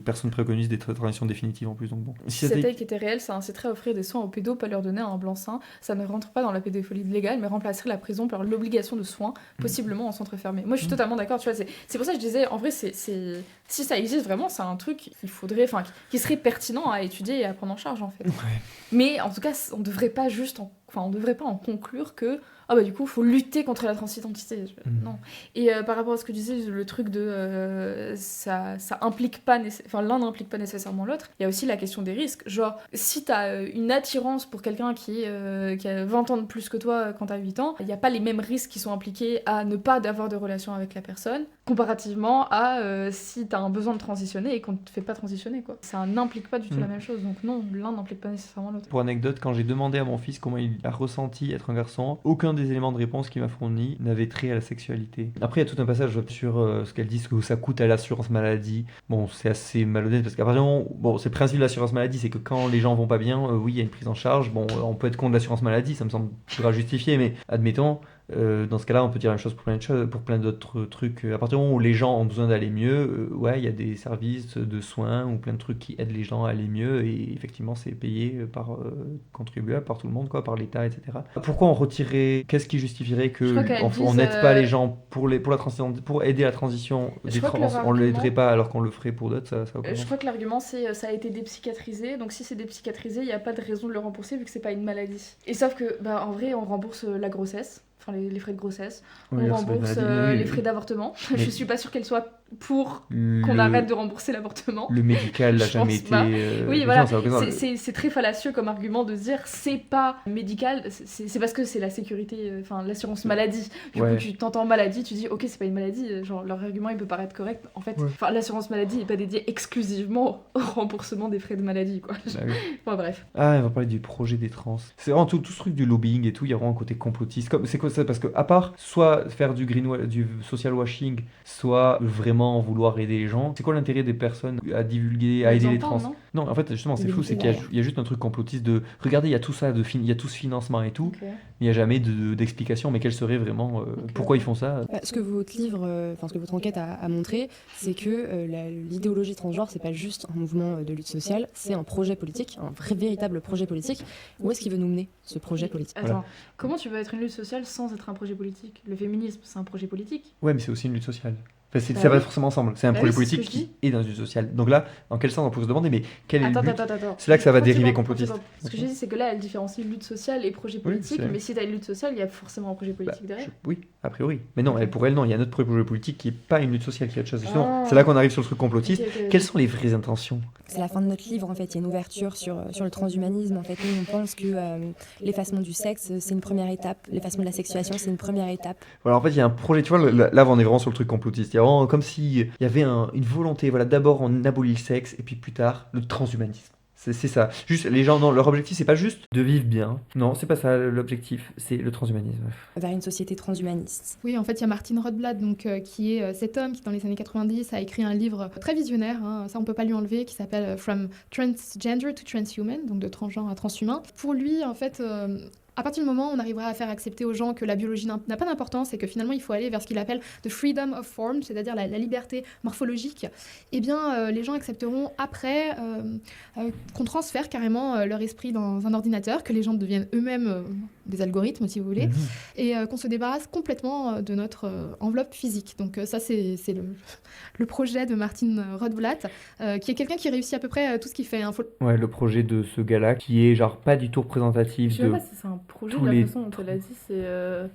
Speaker 1: personne préconise des transitions définitives en plus. Donc, bon.
Speaker 4: Si cette taille qui était réelle, ça inciterait à offrir des soins aux pédos, pas leur donner un blanc-seing. Ça ne rentre pas dans la pédophilie légale, mais remplacerait la prison par l'obligation de soins, possiblement en centre fermé. Moi, je suis totalement d'accord. Tu vois, c'est pour ça que je disais, en vrai, si ça existe vraiment, c'est un truc qu'il faudrait, qui serait pertinent à étudier et à prendre en charge, en fait. Ouais. Mais en tout cas, on devrait pas en conclure que du coup, il faut lutter contre la transidentité. Non. Et par rapport à ce que tu disais, le truc de ça implique pas l'un n'implique pas nécessairement l'autre, il y a aussi la question des risques. Genre, si t'as une attirance pour quelqu'un qui a 20 ans de plus que toi quand t'as 8 ans, il n'y a pas les mêmes risques qui sont impliqués à ne pas avoir de relation avec la personne, comparativement à si t'as un besoin de transitionner et qu'on te fait pas transitionner, quoi. Ça n'implique pas du tout la même chose. Donc non, l'un n'implique pas nécessairement l'autre.
Speaker 1: Pour anecdote, quand j'ai demandé à mon fils comment il a ressenti être un garçon, aucun des éléments de réponse qu'il m'a fourni n'avait trait à la sexualité. Après, il y a tout un passage sur ce qu'elle dit, ce que ça coûte à l'assurance maladie. Bon, c'est assez malhonnête parce qu'apparemment, c'est le principe de l'assurance maladie, c'est que quand les gens vont pas bien, oui, il y a une prise en charge. Bon, on peut être contre l'assurance maladie, ça me semble justifié, mais admettons. Dans ce cas-là, on peut dire la même chose pour plein d'autres trucs. À partir du moment où les gens ont besoin d'aller mieux, il y a des services de soins ou plein de trucs qui aident les gens à aller mieux et effectivement, c'est payé par contribuable, par tout le monde, quoi, par l'État, etc. Pourquoi on retirait... Qu'est-ce qui justifierait qu'on n'aide pas les gens pour la transition, pour aider la transition des trans, on ne l'aiderait pas alors qu'on le ferait pour d'autres, ça
Speaker 4: je crois que l'argument, c'est ça a été dépsychiatrisé, donc si c'est dépsychiatrisé, il n'y a pas de raison de le rembourser vu que c'est pas une maladie. Et sauf que, en vrai, on rembourse la grossesse. Enfin, les frais de grossesse, on rembourse les frais d'avortement. Mais je suis pas sûre qu'elle soit pour qu'on arrête de rembourser l'avortement.
Speaker 1: Le médical n'a jamais été...
Speaker 4: Oui, voilà, c'est très fallacieux comme argument de se dire c'est pas médical, c'est parce que c'est la sécurité, l'assurance maladie. Du coup, tu t'entends maladie, tu dis ok, c'est pas une maladie, genre leur argument il peut paraître correct. En fait, l'assurance maladie n'est pas dédiée exclusivement au remboursement des frais de maladie, quoi. Bref.
Speaker 1: Ah, on va parler du projet des trans. C'est vraiment tout ce truc du lobbying et tout, il y a vraiment un côté complotiste. C'est quoi ça? Parce que à part soit faire du social washing, soit vraiment vouloir aider les gens, c'est quoi l'intérêt des personnes à divulguer, à aider les trans? Non, en fait, justement, c'est flou, c'est qu'il y a juste un truc complotiste de regardez, il y a tout ça, il y a tout ce financement et tout, mais il n'y a jamais d'explication, mais quelle serait vraiment pourquoi ils font ça?
Speaker 2: Ce que votre livre, ce que votre enquête a montré, c'est que l'idéologie transgenre, c'est pas juste un mouvement de lutte sociale, c'est un projet politique, un véritable projet politique. Où est-ce qu'il veut nous mener, ce projet politique?
Speaker 4: Attends, comment tu peux être une lutte sociale sans être un projet politique? Le féminisme, c'est un projet politique?
Speaker 1: Ouais, mais c'est aussi une lutte sociale. Enfin, ça va forcément ensemble. C'est un projet politique qui est dans une sociale. Donc là, dans quel sens on peut se demander, mais quel est le but? C'est là que ça va dériver complotiste.
Speaker 4: Ce que j'ai dit, c'est que là, elle différencie lutte sociale et projet politique. Mais si t'as une lutte sociale, il y a forcément un projet politique derrière.
Speaker 1: Oui, a priori. Mais non, pour elle, non. Il y a un autre projet politique qui n'est pas une lutte sociale, qui est autre chose. Justement, c'est là qu'on arrive sur le truc complotiste. Quelles sont les vraies intentions?
Speaker 3: C'est la fin de notre livre, en fait. Il y a une ouverture sur le transhumanisme. En fait, nous, on pense que l'effacement du sexe, c'est une première étape. L'effacement de la sexuation, c'est une première étape.
Speaker 1: Voilà, en fait, il y a un projet, tu vois, là, on est vraiment sur le truc complotiste. Il y a vraiment comme s'il y avait une volonté, voilà, d'abord on abolit le sexe, et puis plus tard, le transhumanisme. C'est ça. Juste, les gens, non, leur objectif, c'est pas juste de vivre bien. Non, c'est pas ça l'objectif, c'est le transhumanisme.
Speaker 3: Vers une société transhumaniste.
Speaker 6: Oui, en fait, il y a Martin Rothblatt, donc, qui est cet homme qui, dans les années 90, a écrit un livre très visionnaire, ça on peut pas lui enlever, qui s'appelle From Transgender to Transhuman, donc de transgenre à transhumain. Pour lui, en fait... à partir du moment où on arrivera à faire accepter aux gens que la biologie n'a pas d'importance et que finalement il faut aller vers ce qu'il appelle the freedom of form, c'est-à-dire la liberté morphologique, eh bien les gens accepteront après qu'on transfère carrément leur esprit dans un ordinateur, que les gens deviennent eux-mêmes des algorithmes si vous voulez, et qu'on se débarrasse complètement de notre enveloppe physique. Donc ça c'est le projet de Martin Rothblatt, qui est quelqu'un qui réussit à peu près tout ce qu'il fait.
Speaker 5: Ouais, le projet de ce gars-là qui est genre pas du tout représentatif
Speaker 4: je sais pas si c'est un projet, la façon dont elle a dit, c'est...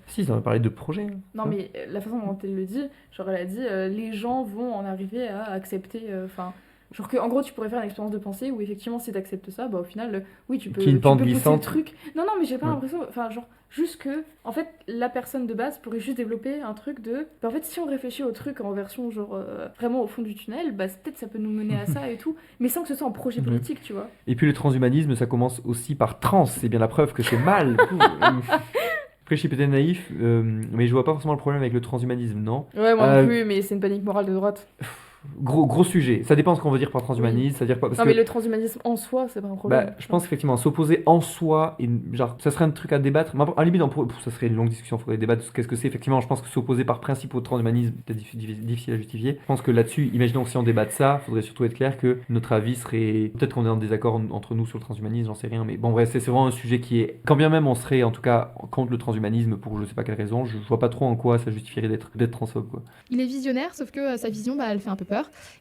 Speaker 5: Si, ça va parler de projet.
Speaker 4: Non, mais la façon dont elle le dit, genre elle a dit, les gens vont en arriver à accepter... genre que, en gros, tu pourrais faire une expérience de pensée où effectivement, si t'acceptes ça, bah au final, oui, tu peux pousser le truc. Non, mais j'ai pas l'impression... Enfin, genre, juste que, en fait, la personne de base pourrait juste développer un truc de... Bah, en fait, si on réfléchit au truc en version, genre, vraiment au fond du tunnel, bah peut-être ça peut nous mener à ça et tout, mais sans que ce soit un projet politique, tu vois.
Speaker 5: Et puis le transhumanisme, ça commence aussi par trans, c'est bien la preuve que c'est mal. Après, je suis peut-être naïf, mais je vois pas forcément le problème avec le transhumanisme, non?
Speaker 4: Ouais, moi non plus, mais c'est une panique morale de droite.
Speaker 5: Gros sujet. Ça dépend ce qu'on veut dire par transhumanisme. C'est-à-dire quoi,
Speaker 4: mais le transhumanisme en soi, c'est pas un problème.
Speaker 5: Je pense qu'effectivement, s'opposer en soi, genre, ça serait un truc à débattre. À la limite, ça serait une longue discussion. Il faudrait débattre de qu'est-ce que c'est. Effectivement, je pense que s'opposer par principe au transhumanisme, c'est difficile à justifier. Je pense que là-dessus, imaginons que si on débat de ça, il faudrait surtout être clair que notre avis serait. Peut-être qu'on est en désaccord entre nous sur le transhumanisme, j'en sais rien. Mais bon, bref, c'est vraiment un sujet qui est. Quand bien même on serait en tout cas contre le transhumanisme pour je sais pas quelle raison, je vois pas trop en quoi ça justifierait d'être transphobe, quoi.
Speaker 6: Il est visionnaire, sauf que sa vision, elle fait un peu peur.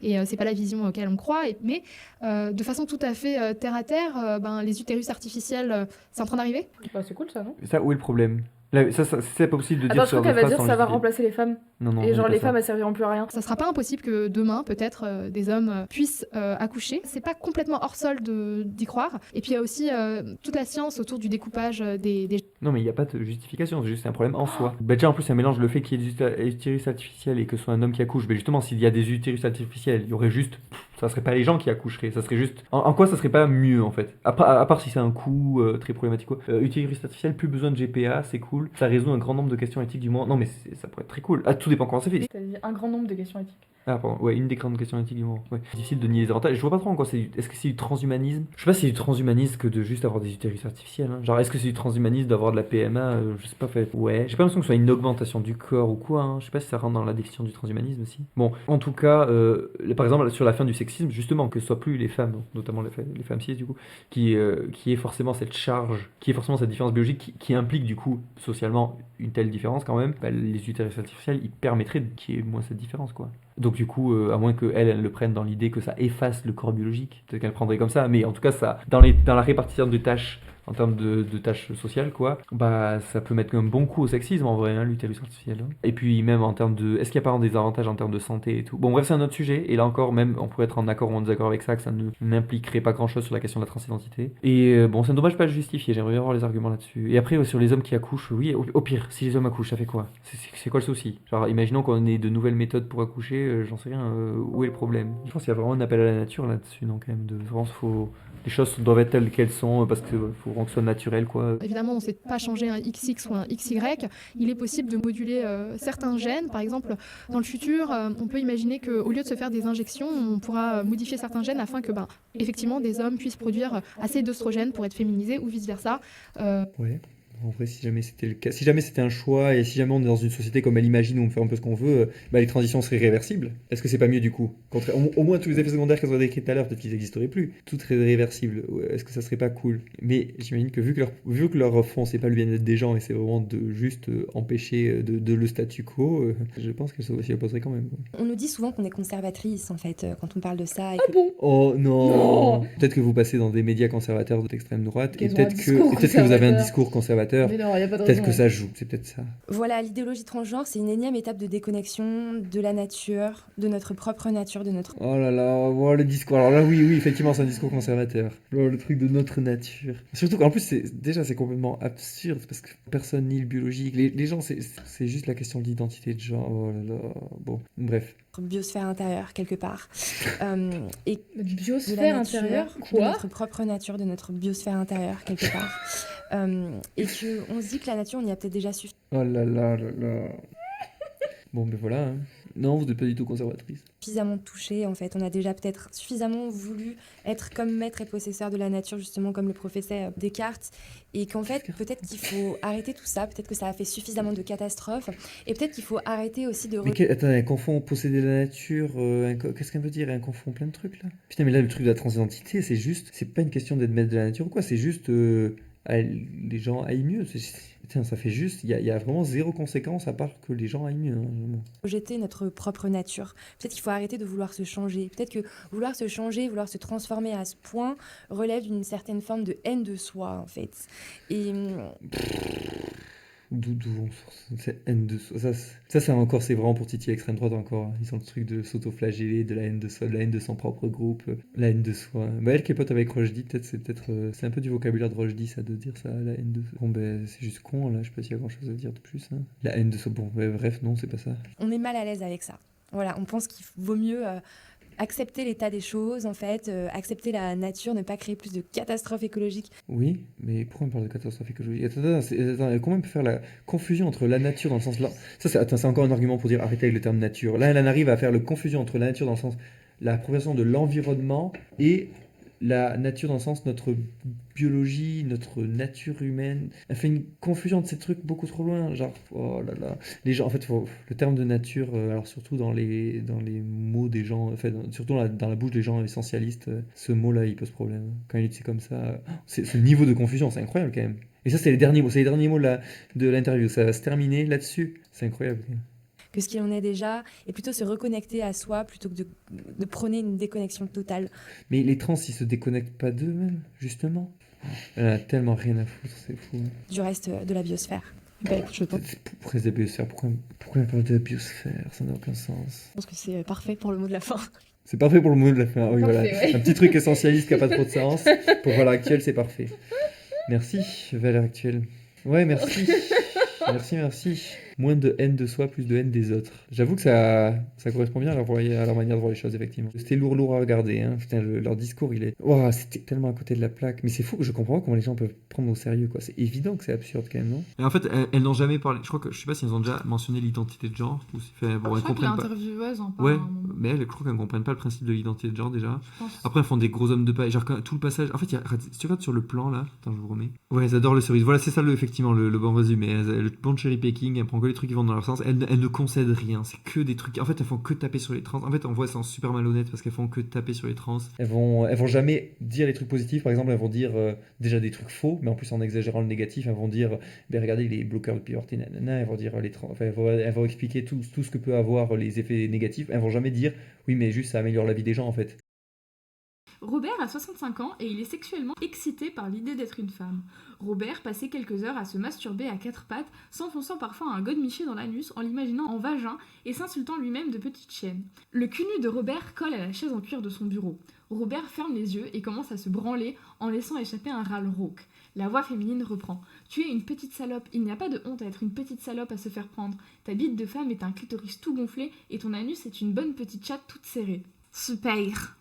Speaker 6: Et c'est pas la vision auquel on croit, mais de façon tout à fait terre à terre, les utérus artificiels, c'est en train d'arriver.
Speaker 4: C'est cool ça, non?
Speaker 5: Ça, où est le problème? Là, c'est pas possible de dire
Speaker 4: je crois qu'elle va dire ça va remplacer les femmes.
Speaker 5: Non,
Speaker 4: et genre les femmes elles serviront plus à rien.
Speaker 6: Ça sera pas impossible que demain peut-être des hommes puissent accoucher. C'est pas complètement hors sol d'y croire. Et puis il y a aussi toute la science autour du découpage des...
Speaker 5: Non mais il n'y a pas de justification, c'est juste un problème en soi. Déjà en plus ça mélange le fait qu'il y ait des utérus artificiels et que ce soit un homme qui accouche. Mais justement s'il y a des utérus artificiels, il y aurait juste... ça serait pas les gens qui accoucheraient, ça serait juste... En quoi ça serait pas mieux en fait? À part si c'est un coût très problématique. Utérus artificiel, plus besoin de GPA, c'est cool. Ça résout un grand nombre de questions éthiques du moins. Non mais ça pourrait être très cool. Tout dépend comment ça fait.
Speaker 4: T'as dit un grand nombre de questions éthiques.
Speaker 5: Ah pardon, ouais, une des grandes questions éthiques du moment. Ouais. C'est difficile de nier les avantages. Je vois pas trop en quoi c'est. Est-ce que c'est du transhumanisme? Je sais pas si c'est du transhumanisme que de juste avoir des utérus artificiels. Hein. Genre, est-ce que c'est du transhumanisme d'avoir de la PMA? Je sais pas, fait. Ouais, j'ai pas l'impression que ce soit une augmentation du corps ou quoi. Hein. Je sais pas si ça rentre dans la définition du transhumanisme aussi. Bon, en tout cas, par exemple, sur la fin du sexisme, justement, que ce soit plus les femmes, notamment les femmes cis du coup, qui est forcément cette charge, qui est forcément cette différence biologique qui implique du coup socialement une telle différence quand même, les utérus artificiels, ils permettraient qu'il y ait moins cette différence quoi. Donc du coup, à moins qu'elle le prenne dans l'idée que ça efface le corps biologique, peut-être qu'elle prendrait comme ça, mais en tout cas, ça, dans la répartition des tâches, en termes de tâches sociales, quoi, ça peut mettre un bon coup au sexisme en vrai, hein, l'utérus artificiel. Hein. Et puis même en termes de... Est-ce qu'il y a pas des avantages en termes de santé et tout? Bon bref, c'est un autre sujet, et là encore, même, on pourrait être en accord ou en désaccord avec ça, que ça n'impliquerait pas grand-chose sur la question de la transidentité. Et bon, c'est dommage pas le justifier, j'aimerais bien voir les arguments là-dessus. Et après, sur les hommes qui accouchent, oui, au pire, si les hommes accouchent, ça fait quoi? C'est quoi le souci? Genre, imaginons qu'on ait de nouvelles méthodes pour accoucher, j'en sais rien, où est le problème? Je pense qu'il y a vraiment un appel à la nature là-dessus, donc quand même, les choses doivent être telles qu'elles sont parce qu'il faut vraiment que ce soit naturel quoi.
Speaker 6: Évidemment on ne sait pas changer un XX ou un XY, il est possible de moduler certains gènes, par exemple dans le futur on peut imaginer qu'au lieu de se faire des injections on pourra modifier certains gènes afin que effectivement des hommes puissent produire assez d'œstrogènes pour être féminisés ou vice versa.
Speaker 5: Oui. En vrai, si jamais c'était le cas, si jamais c'était un choix et si jamais on est dans une société comme elle imagine où on fait un peu ce qu'on veut, bah, les transitions seraient réversibles. Est-ce que c'est pas mieux du coup? Au moins tous les effets secondaires qu'elles ont décrits tout à l'heure, peut-être qu'ils n'existeraient plus. Tout serait réversible. Est-ce que ça serait pas cool? Mais j'imagine que vu que leur fond, c'est pas le bien-être des gens et c'est vraiment de juste empêcher de le statu quo, je pense qu'elles s'y opposeraient quand même.
Speaker 3: On nous dit souvent qu'on est conservatrice en fait quand on parle de ça. Et
Speaker 5: Oh non,
Speaker 6: Non.
Speaker 5: Peut-être que vous passez dans des médias conservateurs d'extrême droite et
Speaker 6: Qu'elles ont
Speaker 5: peut-être
Speaker 6: un discours
Speaker 5: que vous avez un
Speaker 6: conservateur.
Speaker 5: discours conservateur.
Speaker 6: Mais non, il n'y a pas de
Speaker 5: Peut-être
Speaker 6: raison.
Speaker 5: que ça joue, c'est peut-être ça.
Speaker 3: Voilà, l'idéologie transgenre, c'est une énième étape de déconnexion de la nature, de notre propre nature, de notre...
Speaker 5: Oh là là, oh, le discours. Alors là, oui, effectivement, c'est un discours conservateur. Oh, le truc de notre nature. Surtout qu'en plus, c'est complètement absurde parce que personne nie le biologique. Les gens, c'est juste la question de l'identité de genre. Oh là là. Bon, bref.
Speaker 3: biosphère intérieure, quelque part. Et
Speaker 6: Notre
Speaker 3: de
Speaker 6: biosphère
Speaker 3: la nature,
Speaker 6: intérieure,
Speaker 3: de
Speaker 6: quoi?
Speaker 3: notre propre nature, de notre biosphère intérieure, quelque part. Et qu'on se dit que la nature, on y a peut-être déjà
Speaker 5: Oh là là là là. Bon, ben voilà. Hein. Non, vous n'êtes pas du tout conservatrice.
Speaker 3: suffisamment touché, en fait. On a déjà peut-être suffisamment voulu être comme maître et possesseur de la nature, justement, comme le professeur Descartes. Et qu'en fait, peut-être qu'il faut arrêter tout ça. Peut-être que ça a fait suffisamment de catastrophes. Et peut-être qu'il faut arrêter aussi de...
Speaker 5: Mais attends, elle confond posséder la nature, qu'est-ce qu'elle veut dire? Elle confond plein de trucs là. Putain, mais là, le truc de la transidentité, c'est pas une question d'être maître de la nature ou quoi, c'est juste les gens aillent mieux. Putain, ça fait juste, il y a vraiment zéro conséquence à part que les gens aillent mieux. Hein,
Speaker 3: projeter notre propre nature. Peut-être qu'il faut arrêter de vouloir se changer. Peut-être que vouloir se changer, vouloir se transformer à ce point relève d'une certaine forme de haine de soi, en fait. Et...
Speaker 5: D'où on sort cette haine de soi. Ça encore, c'est vraiment pour titiller l'extrême droite encore. Ils ont le truc de s'auto-flageller, de la haine de soi, de la haine de son propre groupe, la haine de soi. Bah, elle qui est pote avec Rochdy, c'est un peu du vocabulaire de Rochdy, ça, de dire ça, la haine de soi. Bon, ben, c'est juste con, là, je sais pas s'il y a grand chose à dire de plus. Hein. La haine de soi, bon, bref, non, c'est pas ça.
Speaker 3: On est mal à l'aise avec ça. Voilà, on pense qu'il vaut mieux accepter l'état des choses, en fait, accepter la nature, ne pas créer plus de catastrophes écologiques.
Speaker 5: Oui, mais pourquoi on parle de catastrophe écologique? Attends, comment on peut faire la confusion entre la nature dans le sens là? C'est encore un argument pour dire arrêtez avec le terme nature. Là, elle en arrive à faire la confusion entre la nature dans le sens la progression de l'environnement et la nature dans le sens notre biologie, notre nature humaine. Elle fait une confusion de ces trucs beaucoup trop loin. Genre, oh là là. Les gens, en fait, le terme de nature, alors surtout dans les mots des gens, surtout dans la bouche des gens essentialistes, ce mot-là, il pose problème. Quand il est utilisé comme ça, ce niveau de confusion, c'est incroyable quand même. Et ça, c'est les derniers mots. C'est les derniers mots de l'interview. Ça va se terminer là-dessus. C'est incroyable.
Speaker 3: Que ce qu'il en est déjà, et plutôt se reconnecter à soi plutôt que de prôner une déconnexion totale.
Speaker 5: Mais les trans, ils se déconnectent pas d'eux-mêmes, justement. Elle a tellement rien à foutre, c'est fou.
Speaker 3: Du reste de la biosphère.
Speaker 2: Bah, écoute, je pense
Speaker 5: Pourquoi la biosphère? Pourquoi elle parle de la biosphère? Ça n'a aucun sens.
Speaker 2: que c'est parfait pour le mot de la fin.
Speaker 5: C'est parfait pour le mot de la fin. Oui,
Speaker 6: Parfait,
Speaker 5: voilà.
Speaker 6: ouais.
Speaker 5: Un petit truc essentialiste qui n'a pas trop de sens. Pour Valeurs Actuelles, c'est parfait. Merci, Valeurs Actuelles. Ouais, merci. Merci. Moins de haine de soi, plus de haine des autres. J'avoue que ça correspond bien à leur manière de voir les choses, effectivement. C'était lourd à regarder. Hein. Putain, leur discours, c'était tellement à côté de la plaque. Mais c'est fou que je comprends pas comment les gens peuvent prendre au sérieux, quoi. C'est évident que c'est absurde, quand même, non? Et en fait, elles n'ont jamais parlé. Je sais pas si elles ont déjà mentionné l'identité de genre. Ou si elles
Speaker 4: je crois que
Speaker 5: comprennent pas.
Speaker 4: l'intervieweuse en parle.
Speaker 5: Ouais, mais elles, je crois qu'elles ne comprennent pas le principe de l'identité de genre, déjà.
Speaker 4: Je pense.
Speaker 5: Après, elles font des gros hommes de paille. Genre, tout le passage. En fait, si tu regardes sur le plan, là. Attends, je vous remets. Ouais, elles adorent le cerise. Voilà, c'est ça, effectivement, le bon résumé. Le bon cherry picking, elles prennent que les trucs qui vont dans leur sens. Elles ne concèdent rien. C'est que des trucs. En fait, elles font que taper sur les trans. En fait, on voit elles sont super malhonnêtes parce qu'elles font que taper sur les trans. Elles vont jamais dire les trucs positifs. Par exemple, elles vont dire déjà des trucs faux, mais en plus en exagérant le négatif, elles vont dire ben regardez les bloqueurs de puberté, nanana. Elles vont dire les trans. Enfin, elles vont expliquer tout ce que peut avoir les effets négatifs. Elles vont jamais dire oui, mais juste ça améliore la vie des gens en fait.
Speaker 4: Robert a 65 ans et il est sexuellement excité par l'idée d'être une femme. Robert passait quelques heures à se masturber à quatre pattes, s'enfonçant parfois un godemiché dans l'anus en l'imaginant en vagin et s'insultant lui-même de petite chienne. Le cul nu de Robert colle à la chaise en cuir de son bureau. Robert ferme les yeux et commence à se branler en laissant échapper un râle rauque. La voix féminine reprend. « Tu es une petite salope, il n'y a pas de honte à être une petite salope à se faire prendre. Ta bite de femme est un clitoris tout gonflé et ton anus est une bonne petite chatte toute serrée. » Super.